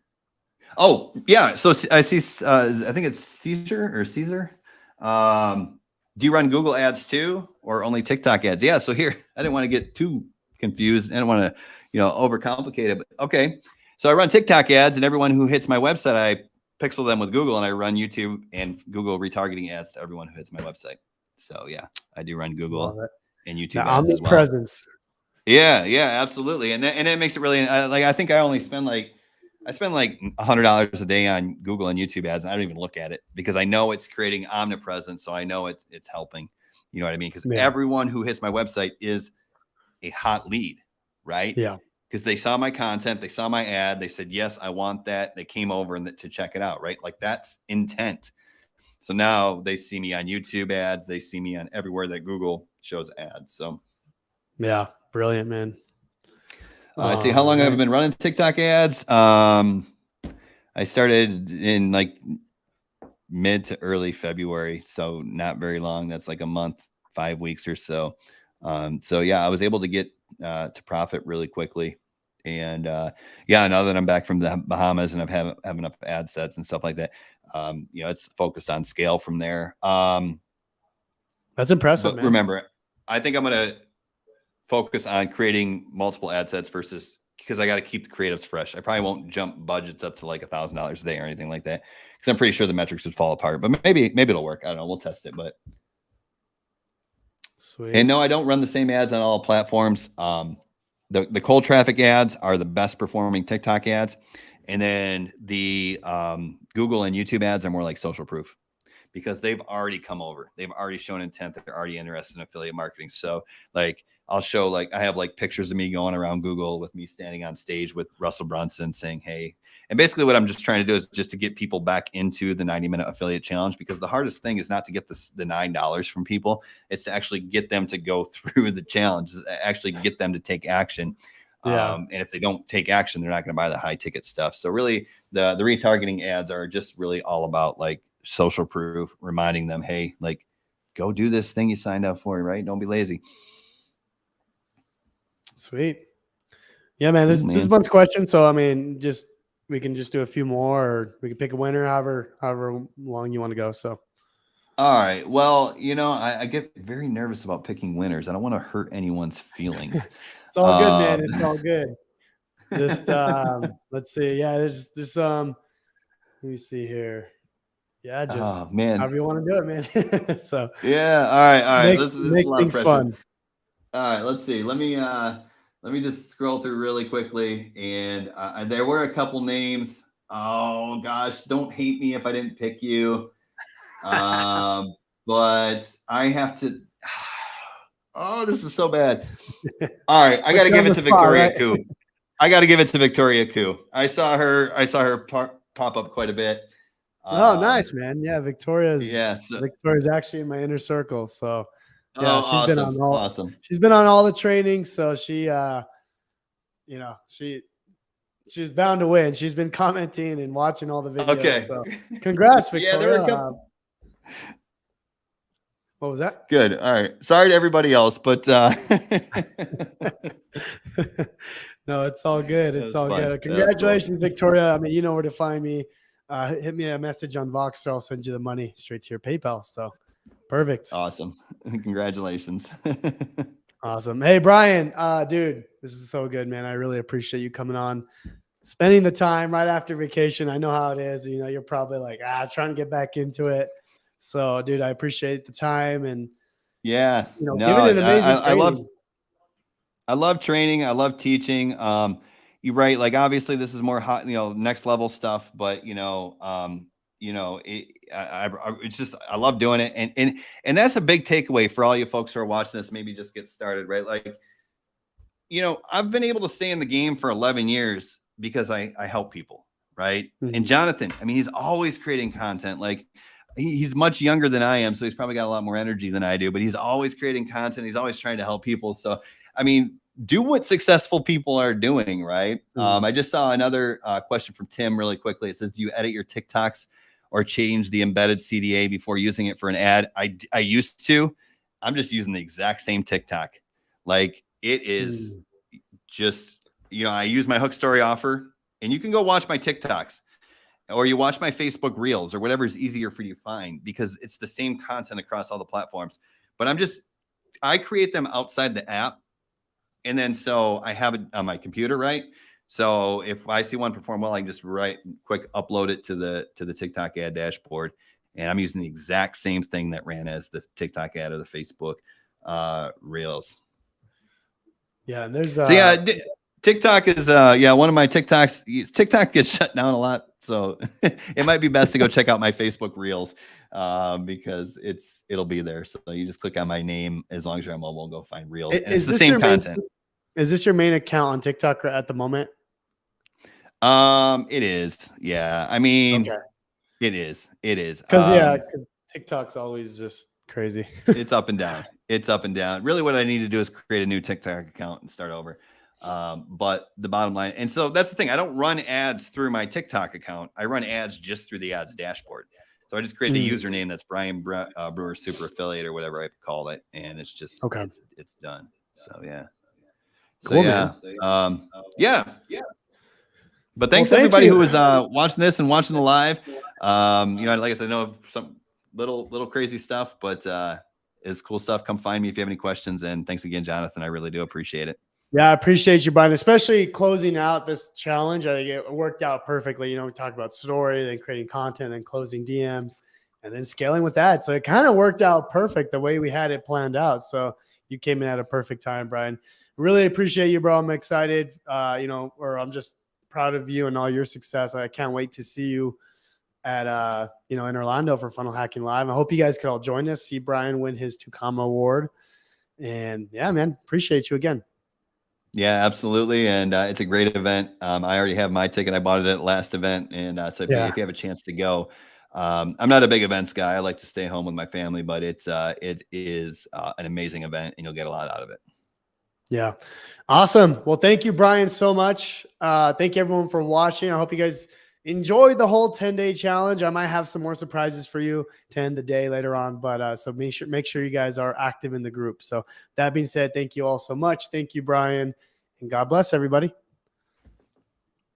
Oh, yeah. So I see, I think it's Caesar. Do you run Google ads too, or only TikTok ads? Yeah. So here, I didn't want to get too confused. I don't want to, overcomplicate it, but okay. So I run TikTok ads, and everyone who hits my website, I pixel them with Google, and I run YouTube and Google retargeting ads to everyone who hits my website. So yeah, I do run Google and YouTube ads as well. Omnipresence. Yeah, absolutely. And it makes it really, I think I spend like $100 a day on Google and YouTube ads, and I don't even look at it because I know it's creating omnipresence. So I know it's helping, you know what I mean? Because everyone who hits my website is a hot lead, right? Yeah. Because they saw my content, they saw my ad, they said, yes, I want that. They came over to check it out, right? Like that's intent. So now they see me on YouTube ads. They see me on everywhere that Google shows ads. So yeah, brilliant, man. I see how long I've been running TikTok ads. I started in like mid to early February, so not very long. That's like a month, 5 weeks or so. I was able to get to profit really quickly. And now that I'm back from the Bahamas and I have enough ad sets and stuff like that, it's focused on scale from there. That's impressive. But man, remember, I think I'm going to focus on creating multiple ad sets because I got to keep the creatives fresh. I probably won't jump budgets up to like $1,000 a day or anything like that, because I'm pretty sure the metrics would fall apart. But maybe it'll work. I don't know. We'll test it. But sweet. And no, I don't run the same ads on all platforms. The cold traffic ads are the best performing TikTok ads, and then the Google and YouTube ads are more like social proof. because they've already come over. They've already shown intent that they're already interested in affiliate marketing. So like I'll show like I have like pictures of me going around Google with me standing on stage with Russell Brunson saying, hey, and basically what I'm just trying to do is just to get people back into the 90-minute affiliate challenge, because the hardest thing is not to get the $9 from people. It's to actually get them to go through the challenge, actually get them to take action. Yeah. And if they don't take action, they're not going to buy the high ticket stuff. So really the retargeting ads are just really all about like social proof, reminding them, hey, like go do this thing you signed up for, right? Don't be lazy. Sweet. Yeah, man, there's a bunch of questions. So, I mean, we can just do a few more, or we can pick a winner, however long you want to go. So, all right. Well, I get very nervous about picking winners. I don't want to hurt anyone's feelings. It's all good, man. It's all good. Just let's see. Yeah, there's let me see here. Yeah, just man, however you want to do it, man. So yeah, all right. This is a lot of pressure. Fun. All right, let's see. Let me just scroll through really quickly, and there were a couple names. Oh gosh, don't hate me if I didn't pick you. But I have to. Oh, this is so bad. All right, I got to give it to Victoria Koo. I got to give it to Victoria Koo. I saw her pop up quite a bit. Oh, nice, man. Yeah, Victoria's actually in my inner circle. So yeah, she's been on all. Awesome. She's been on all the trainings, so she she was bound to win. She's been commenting and watching all the videos. Okay. So congrats, Victoria. Yeah, there were a couple. What was that? Good. All right. Sorry to everybody else, but no, it's all good. It's all good. Congratulations, Victoria. I mean, you know where to find me. Hit me a message on Voxer. I'll send you the money straight to your PayPal. So perfect. Awesome. Congratulations. Awesome. Hey, Brian, dude, this is so good, man. I really appreciate you coming on, spending the time right after vacation. I know how it is. You know, you're probably like, trying to get back into it. So, dude, I appreciate the time and yeah, giving an amazing I love training. I love teaching. You're right. Like, obviously this is more hot, next level stuff, but it's just, I love doing it. And that's a big takeaway for all you folks who are watching this, maybe just get started, right? Like, I've been able to stay in the game for 11 years because I help people. Right. Mm-hmm. And Jonathan, I mean, he's always creating content. Like, he's much younger than I am, so he's probably got a lot more energy than I do, but he's always creating content. He's always trying to help people. So, I mean, do what successful people are doing, right? Mm-hmm. I just saw another question from Tim really quickly. It says, do you edit your TikToks or change the embedded CDA before using it for an ad? I used to. I'm just using the exact same TikTok. Like, it is just, I use my hook story offer, and you can go watch my TikToks. Or you watch my Facebook Reels or whatever is easier for you to find, because it's the same content across all the platforms. But I create them outside the app. And then so I have it on my computer, right? So if I see one perform well, I can just quick upload it to the TikTok ad dashboard. And I'm using the exact same thing that ran as the TikTok ad or the Facebook Reels. Yeah, and there's TikTok is one of my TikToks. TikTok gets shut down a lot. So it might be best to go check out my Facebook Reels because it'll be there. So you just click on my name as long as you're on mobile and go find Reels. And it's the same content. Is this your main account on TikTok at the moment? It is. Yeah. I mean, it is. Because TikTok's always just crazy. It's up and down. Really what I need to do is create a new TikTok account and start over. But the bottom line, and so that's the thing. I don't run ads through my TikTok account. I run ads just through the ads dashboard. So I just create a username that's Brian Brewer Super Affiliate or whatever I call it, and it's just it's done. So yeah, cool, man. But thanks to everybody who was watching this and watching the live. Like I said, I know some little crazy stuff, but it's cool stuff. Come find me if you have any questions. And thanks again, Jonathan. I really do appreciate it. Yeah, I appreciate you, Brian, especially closing out this challenge. I think it worked out perfectly. We talked about story, then creating content, then closing DMs, and then scaling with that. So it kind of worked out perfect the way we had it planned out. So you came in at a perfect time, Brian. Really appreciate you, bro. I'm excited, or I'm just proud of you and all your success. I can't wait to see you at in Orlando for Funnel Hacking Live. I hope you guys could all join us, see Brian win his 2 award. And yeah, man, appreciate you again. Yeah, absolutely. And it's a great event. I already have my ticket. I bought it at last event. And so if you have a chance to go, I'm not a big events guy. I like to stay home with my family, but it is an amazing event and you'll get a lot out of it. Yeah. Awesome. Well, thank you, Brian, so much. Thank you everyone for watching. I hope you guys enjoyed the whole 10-day challenge. I might have some more surprises for you to end the day later on, but so make sure you guys are active in the group. So that being said, thank you all so much. Thank you, Brian, and God bless everybody.